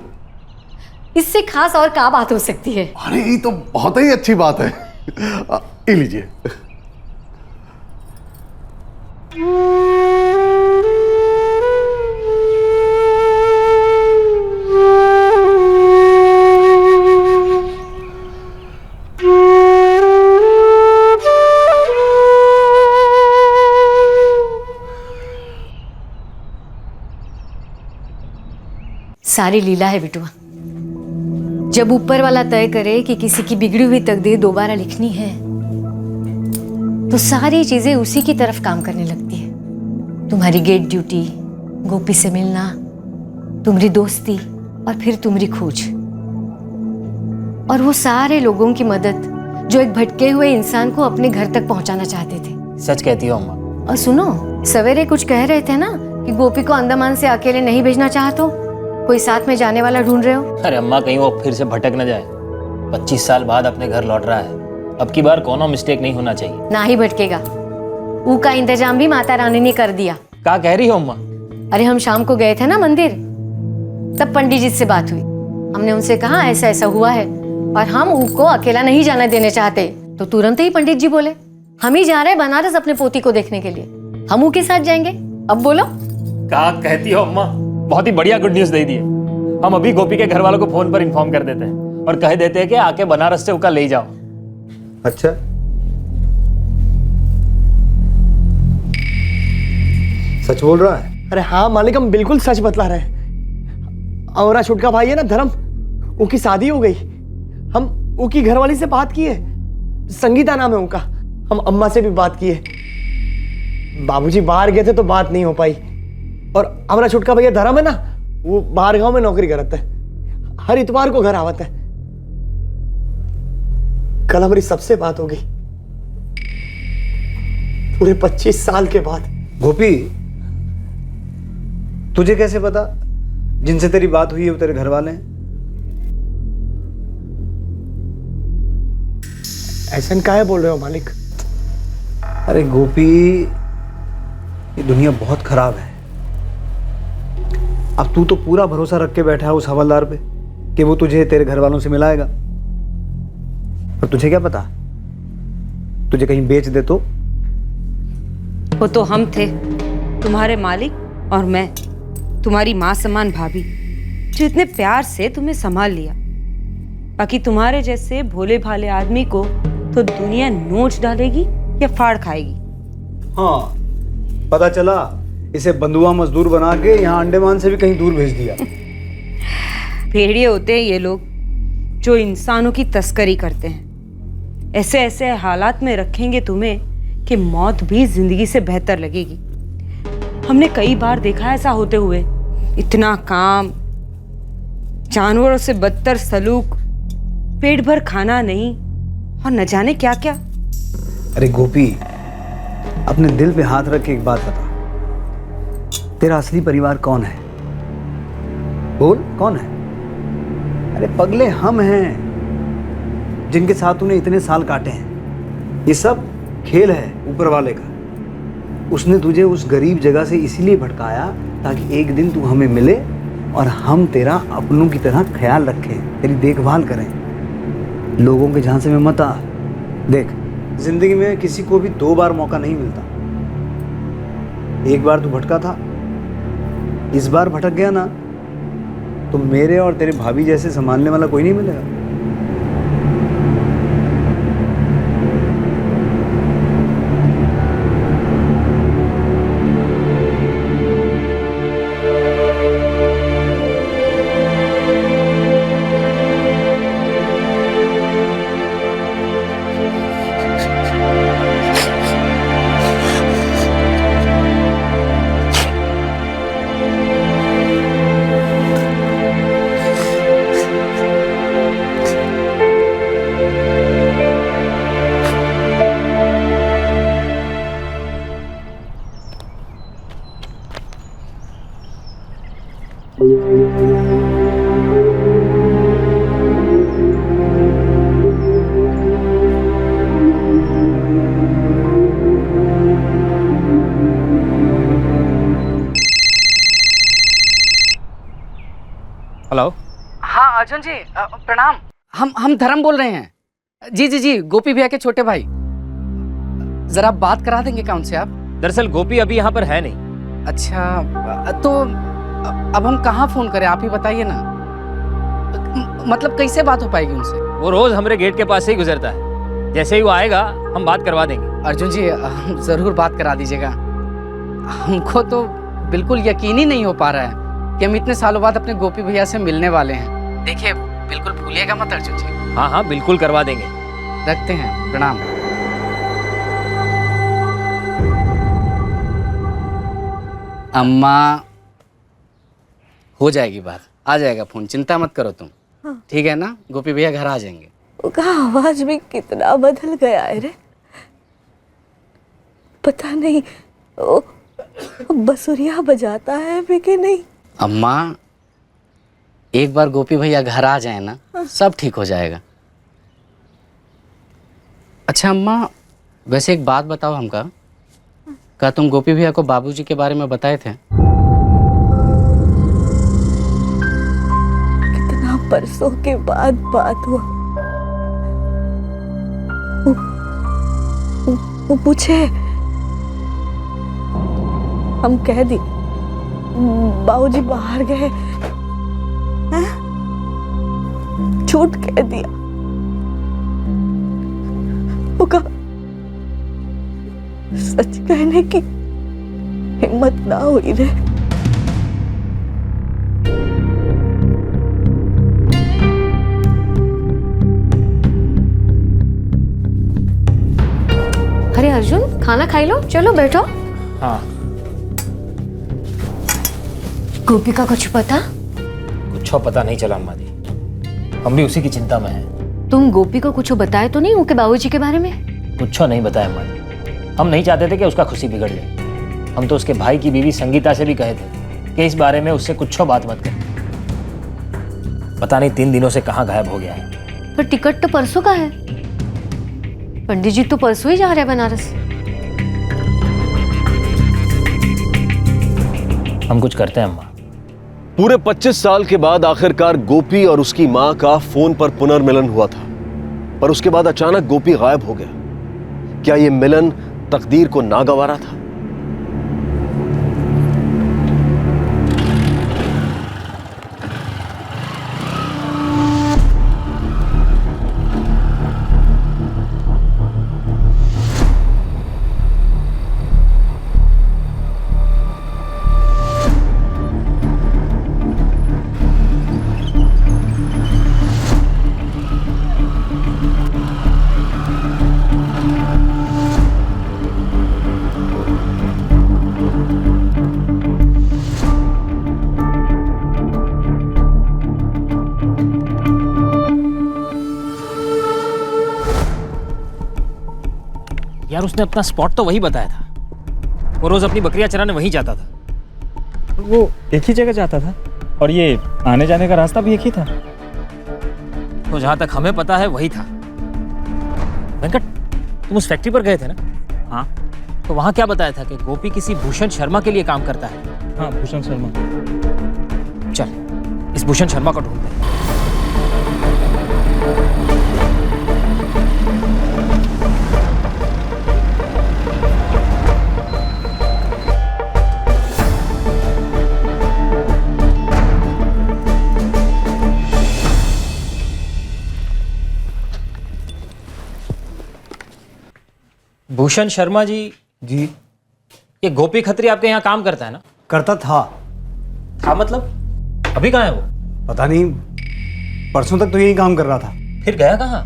इससे खास और क्या बात हो सकती है?
अरे ये तो बहुत ही अच्छी बात है। ये लीजिए।
सारी लीला है बिटुआ। जब ऊपर वाला तय करे कि किसी की बिगड़ी हुई तकदीर दोबारा लिखनी है तो सारी चीजें उसी की तरफ काम करने लगती है। तुम्हारी गेट ड्यूटी, गोपी से मिलना, तुम्हारी दोस्ती और फिर तुम्हारी खोज, और वो सारे लोगों की मदद जो एक भटके हुए इंसान को अपने घर तक पहुंचाना चाहते थे।
सच कहती हो अम्मा।
और सुनो, सवेरे कुछ कह रहे थे ना कि गोपी को अंडमान से अकेले नहीं भेजना चाहते हो, कोई साथ में जाने वाला ढूंढ रहे हो।
अरे अम्मा कहीं वो फिर से भटक न जाए। 25 साल बाद अपने घर लौट रहा है, अब की बार कोनो मिस्टेक नहीं होना चाहिए।
ना ही भटकेगा, ऊ का इंतजाम भी माता रानी ने कर दिया।
क्या कह रही हो अम्मा?
अरे हम शाम को गए थे ना मंदिर, तब पंडित जी से बात हुई। हमने उनसे कहा ऐसा ऐसा हुआ है और हम ऊ को अकेला नहीं जाने देने चाहते, तो तुरंत ही पंडित जी बोले हम ही जा रहे हैं बनारस अपने पोती को देखने के लिए, हम ऊ के साथ जाएंगे। अब बोलो
क्या कहती हो अम्मा? बहुत ही बढ़िया गुड न्यूज दे दी है। हम अभी गोपी के घर वालों को फोन पर इन्फॉर्म कर देते हैं और कह देते हैं कि आके बनारस से उका ले जाओ।
अच्छा, सच बोल रहा है?
अरे हाँ मालिक, हम बिल्कुल सच बतला रहे हैं। और छुटका भाई है ना धर्म, उनकी शादी हो गई। हम उनकी घरवाली से बात किए, संगीता नाम है उनका। हम अम्मा से भी बात किए। बाबूजी बाहर गए थे तो बात नहीं हो पाई। और हमारा छुटका भैया धर्म है ना, वो बाहर गांव में नौकरी करता है, हर इतवार को घर आवता है। कल हमारी सबसे बात हो गई, पूरे 25 साल के बाद।
गोपी, तुझे कैसे पता जिनसे तेरी बात हुई है वो तेरे घर वाले हैं?
ऐसा काहे बोल रहे हो मालिक?
अरे गोपी, ये दुनिया बहुत खराब है। अब तू तो पूरा भरोसा रख के बैठा है उस हवलदार पे कि वो तुझे तेरे घर वालों से मिलाएगा, और तुझे क्या पता तुझे कहीं बेच दे तो।
वो तो हम थे, तुम्हारे मालिक और मैं, तुम्हारी माँ समान भाभी, जो इतने प्यार से तुम्हें संभाल लिया। बाकी तुम्हारे जैसे भोले भाले आदमी को तो दुनिया नोच डालेगी या फाड़ खाएगी।
हाँ, पता चला इसे बंधुआ मजदूर बना के यहाँ अंडमान से भी कहीं दूर भेज दिया।
भेड़िए होते हैं ये लोग जो इंसानों की तस्करी करते हैं। ऐसे ऐसे हालात में रखेंगे तुम्हें कि मौत भी जिंदगी से बेहतर लगेगी। हमने कई बार देखा ऐसा होते हुए। इतना काम, जानवरों से बदतर सलूक, पेट भर खाना नहीं और न जाने क्या क्या।
अरे गोपी, अपने दिल पे हाथ रख के एक बात बता, तेरा असली परिवार कौन है? बोल, कौन है? अरे पगले हम हैं। जिनके साथ तूने इतने साल काटे हैं। ये सब खेल है ऊपर वाले का। उसने तुझे उस गरीब जगह से इसीलिए भटकाया ताकि एक दिन तू हमें मिले और हम तेरा अपनों की तरह ख्याल रखें, तेरी देखभाल करें। लोगों के झांसे में मत आ। देख, जिंदगी में किसी को भी 2 बार मौका नहीं मिलता। एक बार तू भटका था, इस बार भटक गया ना तो मेरे और तेरे भाभी जैसे संभालने वाला कोई नहीं मिलेगा।
हेलो।
हाँ अर्जुन जी प्रणाम। हम धर्म बोल रहे हैं। जी जी जी, गोपी भैया के छोटे भाई। जरा बात करा देंगे क्या उनसे आप?
दरअसल गोपी अभी यहाँ पर है नहीं।
अच्छा, तो अब हम कहाँ फोन करें, आप ही बताइए ना। मतलब कैसे बात हो पाएगी उनसे?
वो रोज हमारे गेट के पास से ही गुजरता है। जैसे ही वो आएगा हम बात करवा देंगे।
अर्जुन जी जरूर बात करा दीजिएगा। हमको तो बिल्कुल यकीन ही नहीं हो पा रहा है कि हम इतने सालों बाद अपने गोपी भैया से मिलने वाले हैं। देखिए बिल्कुल भूलिएगा मत अर्जुन जी।
हाँ हाँ बिल्कुल करवा देंगे।
रखते हैं, प्रणाम। अम्मा, हो जाएगी बात, आ जाएगा फोन, चिंता मत करो तुम।
हाँ।
ठीक है ना, गोपी भैया घर आ जाएंगे।
उसका आवाज भी कितना बदल गया है रे। पता नहीं वो बसुरिया बजाता है भी कि नहीं।
अम्मा, एक बार गोपी भैया घर आ जाए ना, सब ठीक हो जाएगा। अच्छा अम्मा, वैसे एक बात बताओ हमका, क्या तुम गोपी भैया को बाबूजी के बारे में बताए थे?
कितना बरसों के बाद बात हुआ। वो पूछे, हम कह दी बाबूजी बाहर गए, झूठ कह दिया। वो कहा सच कहने की हिम्मत ना हुई रे।
अरे अर्जुन, खाना खाई लो, चलो बैठो।
हाँ।
गोपी का कुछ पता?
कुछ पता नहीं चला अम्मा जी, हम भी उसी की चिंता में हैं।
तुम गोपी को कुछ बताए तो नहीं उनके बाबूजी के बारे में?
कुछ नहीं बताया अम्मा जी। हम नहीं चाहते थे कि उसका खुशी बिगड़ जाए। हम तो उसके भाई की बीवी संगीता से भी कहे थे कि इस बारे में उससे कुछ बात मत कर। पता नहीं 3 दिनों से कहाँ गायब हो गया है।
पर टिकट तो परसों का है। पंडित जी तो परसों ही जा रहे हैं बनारस।
हम कुछ करते हैं अम्मा।
पूरे 25 साल के बाद आखिरकार गोपी और उसकी मां का फोन पर पुनर्मिलन हुआ था, पर उसके बाद अचानक गोपी गायब हो गया। क्या यह मिलन तकदीर को नागवारा था?
यार उसने अपना स्पॉट तो वही बताया था। वो रोज अपनी बकरियां चराने वहीं जाता था।
वो एक ही जगह जाता था और ये आने जाने का रास्ता भी एक ही था।
तो जहां तक हमें पता है वही था। वेंकट, तुम उस फैक्ट्री पर गए थे ना?
हाँ।
तो वहां क्या बताया था कि गोपी किसी भूषण शर्मा के लिए काम करता है?
हाँ, भूषण शर्मा।
चल, इस भूषण शर्मा को ढूंढते हैं। भूषण शर्मा जी, ये गोपी खत्री आपके यहाँ काम करता है ना?
करता था।
मतलब अभी कहाँ है वो?
पता नहीं, परसों तक तो यही काम कर रहा था।
फिर गया कहाँ?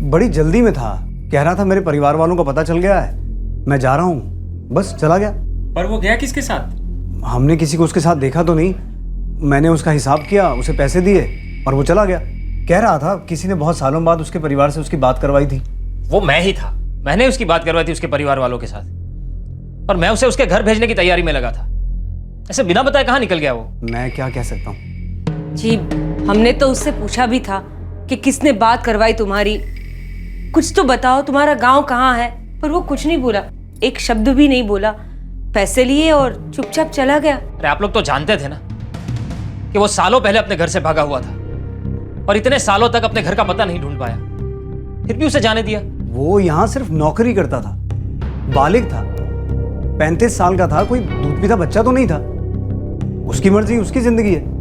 बड़ी जल्दी में था, कह रहा था मेरे परिवार वालों को पता चल गया है, मैं जा रहा हूँ, बस चला गया।
पर वो गया किसके साथ?
हमने किसी को उसके साथ देखा तो नहीं, मैंने उसका हिसाब किया, उसे पैसे दिए और वो चला गया। कह रहा था किसी ने बहुत सालों बाद उसके परिवार से उसकी बात करवाई थी।
वो मैं ही था, मैंने उसकी बात करवाई थी उसके परिवार वालों के साथ, और मैं उसे उसके घर भेजने की तैयारी में लगा था। ऐसे बिना बताए कहाँ निकल गया वो?
मैं क्या कह सकता हूँ
जी, हमने तो उससे पूछा भी था कि किसने बात करवाई तुम्हारी, कुछ तो बताओ, तुम्हारा गांव कहाँ है, पर वो कुछ नहीं बोला, एक शब्द भी नहीं बोला, पैसे लिए और चुपचाप चला गया।
अरे आप लोग तो जानते थे ना कि वो सालों पहले अपने घर से भागा हुआ था और इतने सालों तक अपने घर का पता नहीं ढूंढ पाया, फिर भी उसे जाने दिया।
वो यहाँ सिर्फ नौकरी करता था, बालिग था, 35 साल का था, कोई दूध पीता बच्चा तो नहीं था। उसकी मर्जी, उसकी जिंदगी है।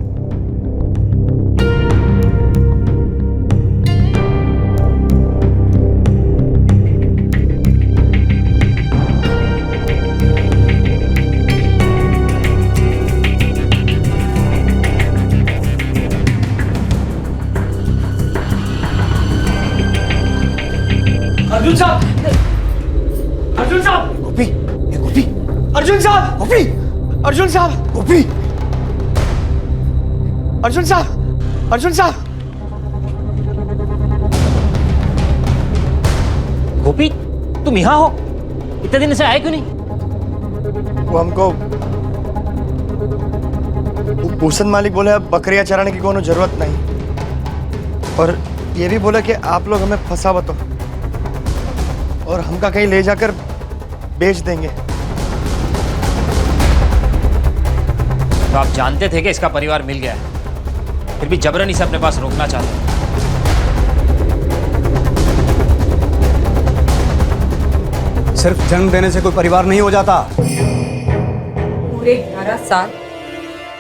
अर्जुन साहब, अर्जुन साहब,
गोपी, ये गोपी,
अर्जुन साहब,
गोपी,
अर्जुन साहब,
गोपी,
अर्जुन साहब, अर्जुन साहब।
गोपी, तुम यहाँ हो? इतने दिन से आए क्यों नहीं?
वो हमको भूषण मालिक बोले अब बकरियां चराने की कोनो जरूरत नहीं, और ये भी बोले कि आप लोग हमें फंसावत हो और हमका कहीं ले जाकर बेच देंगे।
तो आप जानते थे कि इसका परिवार मिल गया है, फिर भी जबरन इसे अपने पास रोकना चाहते हैं।
सिर्फ जन्म देने से कोई परिवार नहीं हो जाता।
पूरे 11 साल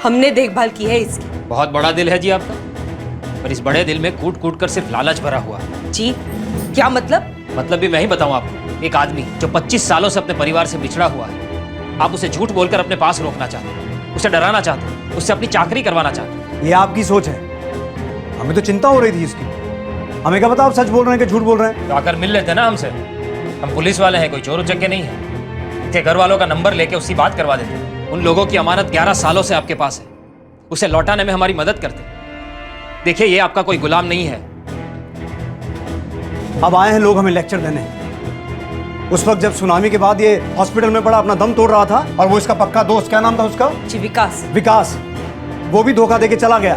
हमने देखभाल की है इसकी।
बहुत बड़ा दिल है जी आपका, पर इस बड़े दिल में कूट कूट कर सिर्फ लालच भरा हुआ।
जी, क्या मतलब?
मतलब भी मैं ही बताऊं आपको। एक आदमी जो 25 सालों से अपने परिवार से बिछड़ा हुआ है, आप उसे झूठ बोलकर अपने पास रोकना चाहते हैं, उसे डराना चाहते हैं, उससे अपनी चाकरी करवाना चाहते हैं।
ये आपकी सोच है, हमें तो चिंता हो रही थी इसकी। हमें क्या पता आप सच बोल रहे हैं कि झूठ बोल रहे हैं।
तो आकर मिल लेते ना हमसे, हम पुलिस वाले हैं, कोई चोर उचक्के नहीं है। इनके घर वालों का नंबर लेके उसकी बात करवा देते। उन लोगों की अमानत 11 सालों से आपके पास है, उसे लौटाने में हमारी मदद करते। देखिए, ये आपका कोई गुलाम नहीं है।
अब आए हैं लोग हमें लेक्चर देने। उस वक्त जब सुनामी के बाद ये हॉस्पिटल में पड़ा, अपना दम तोड़ रहा था, और वो इसका पक्का दोस्त, क्या नाम था उसका?
जी, विकास।
विकास, वो भी धोखा देके चला गया।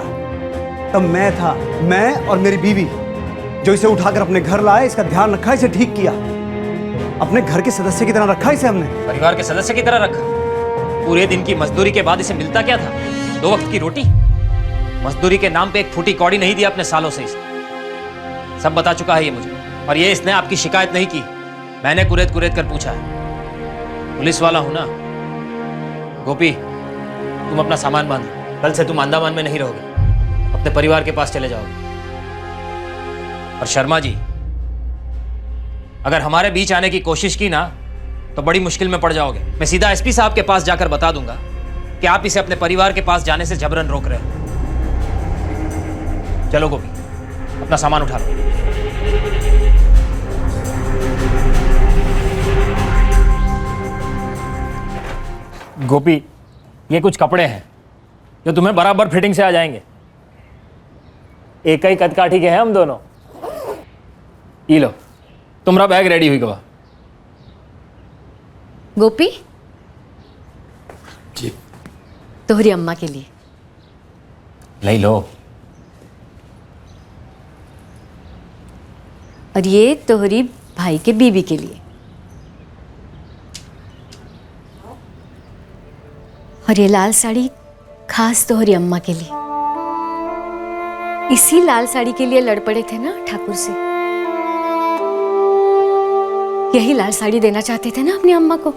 तब मैं था, मैं और मेरी बीवी, जो इसे उठाकर अपने घर लाए, इसका ध्यान रखा, इसे ठीक किया, अपने घर के सदस्य की तरह रखा इसे हमने।
परिवार के सदस्य की तरह रखा। पूरे दिन की मजदूरी के बाद इसे मिलता क्या था? 2 वक्त की रोटी। मजदूरी के नाम पे एक फूटी कौड़ी नहीं दी अपने सालों से इसे। सब बता चुका है ये मुझे, और ये इसने आपकी शिकायत नहीं की, मैंने कुरेद कुरेद कर पूछा है। पुलिस वाला हूं ना। गोपी, तुम अपना सामान बांध लो, कल से तुम अंडमान में नहीं रहोगे, अपने परिवार के पास चले जाओगे। और शर्मा जी, अगर हमारे बीच आने की कोशिश की ना तो बड़ी मुश्किल में पड़ जाओगे। मैं सीधा एसपी साहब के पास जाकर बता दूंगा कि आप इसे अपने परिवार के पास जाने से जबरन रोक रहे हो। चलो गोपी, अपना सामान उठा लो। गोपी, ये कुछ कपड़े हैं जो तुम्हें बराबर फिटिंग से आ जाएंगे। एक ही कद काठी के हैं हम दोनों। ये लो, तुम्हारा बैग रेडी हुई गवा।
गोपी
जी,
तोहरी अम्मा के लिए
ले लो।
और ये तोहरी भाई के बीवी के लिए। और ये लाल साड़ी खास तोहरी अम्मा के लिए। इसी लाल साड़ी के लिए लड़ पड़े थे ना ठाकुर से। यही लाल साड़ी देना चाहते थे ना अपनी अम्मा को।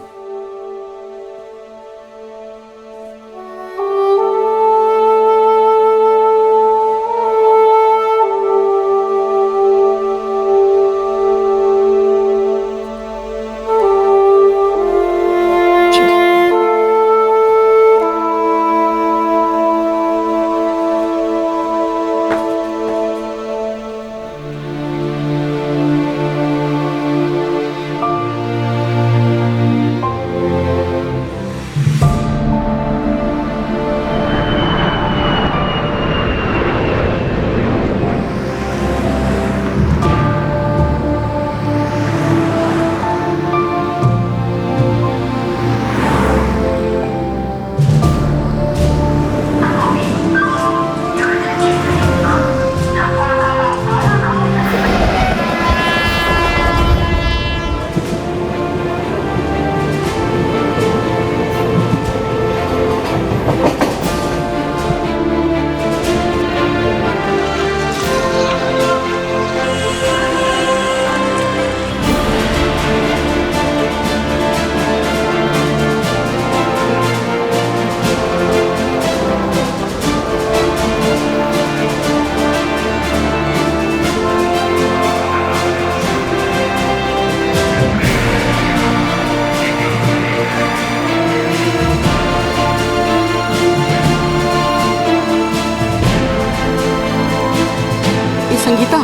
संगीता,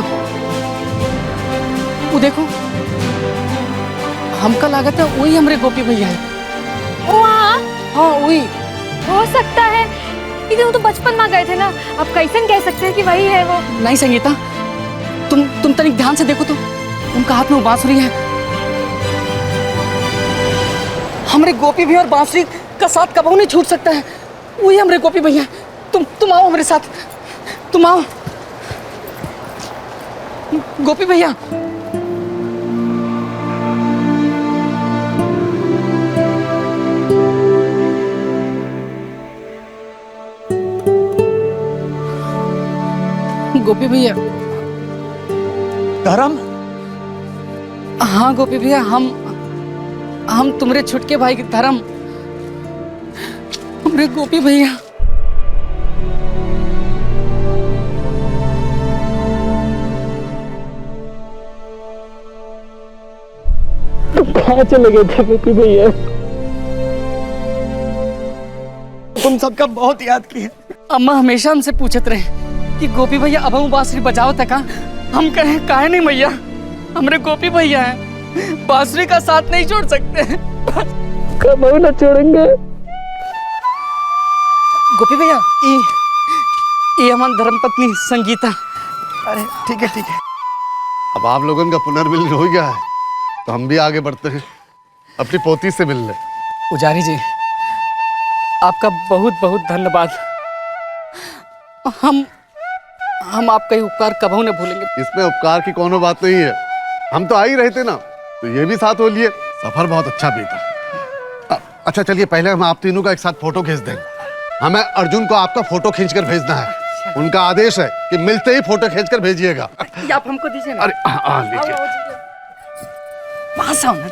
वो देखो, हमका लागत है वही हमरे गोपी भैया है।
वहाँ?
हाँ वही।
हो सकता है, लेकिन वो तो बचपन में गए थे ना, अब कैसे कह सकते हैं कि वही है वो।
नहीं संगीता, तुम तनिक ध्यान से देखो तो, उनका हाथ में वो बांसुरी है। हमरे गोपी भैया और बांसुरी का साथ कबहू नहीं छूट सकता है। वही हमरे गोपी भैया। तुम आओ हमारे साथ, तुम आओ। गोपी भैया, गोपी भैया।
धर्म?
हाँ गोपी भैया, हम तुम्हारे छुटके भाई के धर्म, हमरे गोपी भैया।
कहाँ चले गए थे गोपी भैया? तुम सबका बहुत याद किया।
अम्मा हमेशा हमसे पूछत रहे कि गोपी भैया अब हम बांसुरी बजाओ तक। हम कहे काहे नहीं भैया, हमरे गोपी भैया हैं, बांसुरी का साथ नहीं छोड़ सकते।
कबहू न छोड़ेंगे।
गोपी भैया, ये हमारी धर्मपत्नी संगीता।
अरे ठीक है ठीक है।
अब आप लोगों का पुनर्मिलन हो गया है तो हम भी आगे बढ़ते हैं अपनी पोती से मिलने।
पुजारी जी, आपका बहुत बहुत धन्यवाद। हम आपका ये उपकार कबहू न भूलेंगे।
इसमें उपकार की कोनो बात नहीं है, हम तो आ ही रहे थे ना, तो ये भी साथ हो लिए। सफर बहुत अच्छा बीता। अच्छा चलिए, पहले हम आप तीनों का एक साथ फोटो खींच देंगे। हमें अर्जुन को आपका फोटो खींचकर भेजना है। उनका आदेश है कि मिलते ही फोटो खींचकर भेजिएगा।
आप हमको दीजिए ना।
अरे लीजिए।
पास आओ ना।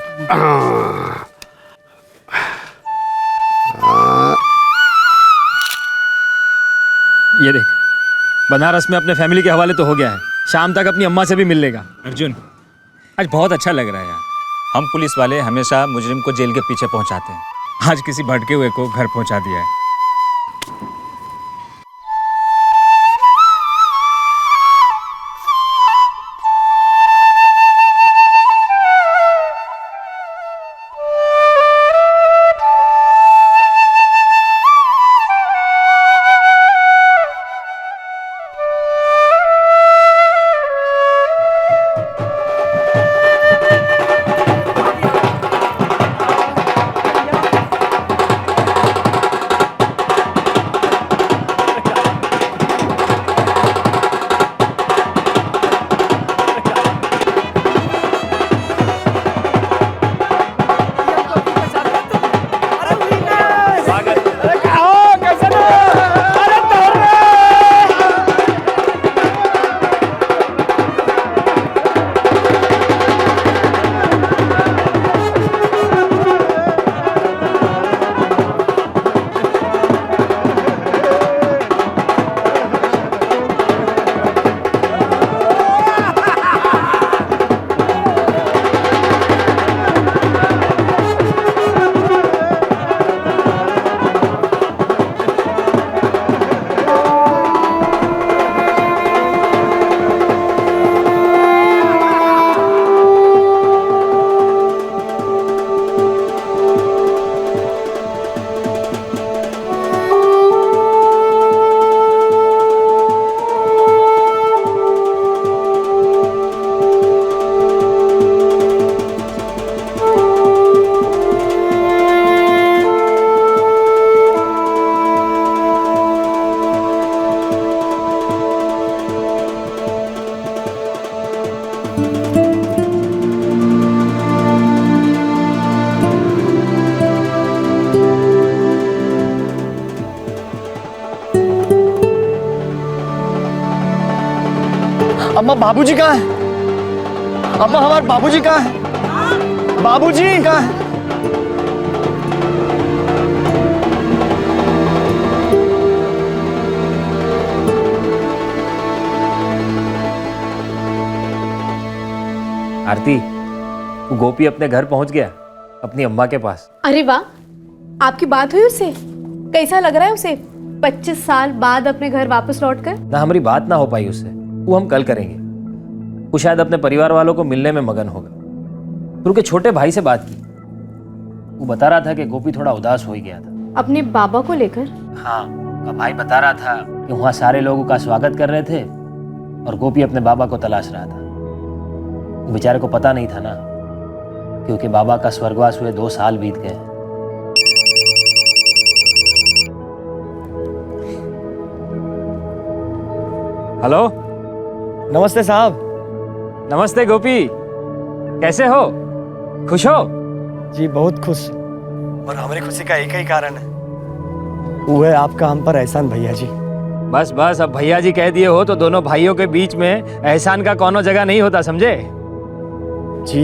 ये देख, बनारस में अपने फैमिली के हवाले तो हो गया है, शाम तक अपनी अम्मा से भी मिल लेगा। अर्जुन, आज बहुत अच्छा लग रहा है यार।
हम पुलिस वाले हमेशा मुजरिम को जेल के पीछे पहुंचाते हैं।
आज किसी भटके हुए को घर पहुंचा दिया है।
अम्मा बाबूजी कहाँ है? अम्मा हमारे बाबूजी कहाँ है? बाबूजी कहाँ है?
आरती, गोपी अपने घर पहुंच गया, अपनी अम्मा के पास।
अरे वाह, आपकी बात हुई उससे? कैसा लग रहा है उसे 25 साल बाद अपने घर वापस लौटकर?
ना हमारी बात ना हो पाई उससे, वो हम कल करेंगे। वो शायद अपने परिवार वालों को मिलने में मगन होगा। फिर उनके छोटे भाई से बात की, वो बता रहा था कि गोपी थोड़ा उदास हो ही गया था।
अपने बाबा को लेकर?
हाँ, का भाई बता रहा था कि वहाँ सारे लोग उसका स्वागत कर रहे थे और गोपी अपने बाबा को तलाश रहा था। बेचारे को पता नहीं था ना, क्योंकि बाबा का स्वर्गवास हुए 2 साल बीत गए। हेलो,
नमस्ते साहब।
नमस्ते गोपी, कैसे हो? खुश हो?
जी बहुत खुश, और हमारी खुशी का एक ही कारण है, वो है आपका हम पर एहसान भैया जी।
बस बस, अब भैया जी कह दिए हो तो दोनों भाइयों के बीच में एहसान का कोनो जगह नहीं होता, समझे?
जी,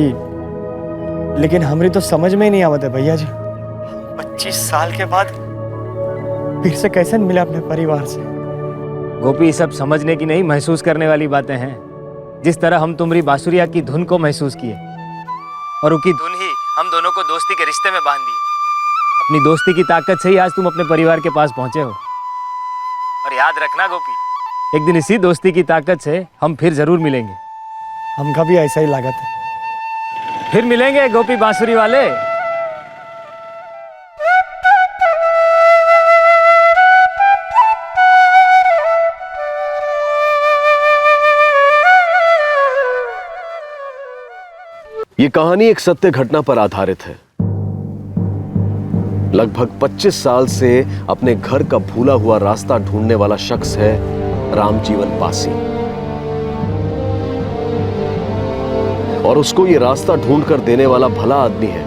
लेकिन हमारी तो समझ में ही नहीं आवत है भैया जी, 25 साल के बाद फिर से कैसे मिले अपने परिवार से।
गोपी, सब समझने की नहीं, महसूस करने वाली बातें हैं। जिस तरह हम तुम्हारी बांसुरिया की धुन को महसूस किए और उनकी धुन ही हम दोनों को दोस्ती के रिश्ते में बांध दिए। अपनी दोस्ती की ताकत से ही आज तुम अपने परिवार के पास पहुंचे हो। और याद रखना गोपी, एक दिन इसी दोस्ती की ताकत से हम फिर जरूर मिलेंगे।
हमका भी ऐसा ही लागत है।
फिर मिलेंगे गोपी बांसुरी वाले।
ये कहानी एक सत्य घटना पर आधारित है। लगभग 25 साल से अपने घर का भूला हुआ रास्ता ढूंढने वाला शख्स है रामजीवन पासी, और उसको ये रास्ता ढूंढ कर देने वाला भला आदमी है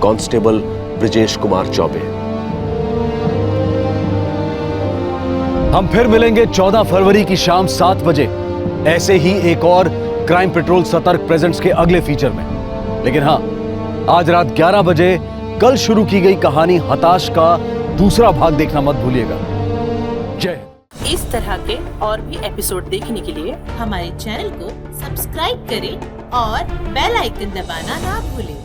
कांस्टेबल ब्रिजेश कुमार चौबे। हम फिर मिलेंगे 14 फरवरी की शाम 7 बजे ऐसे ही एक और क्राइम पेट्रोल सतर्क प्रेजेंट्स के अगले फीचर में। लेकिन हां, आज रात 11 बजे कल शुरू की गई कहानी हताश का दूसरा भाग देखना मत भूलिएगा। जय।
इस तरह के और भी एपिसोड देखने के लिए हमारे चैनल को सब्सक्राइब करें और बेल आइकन दबाना ना भूलें।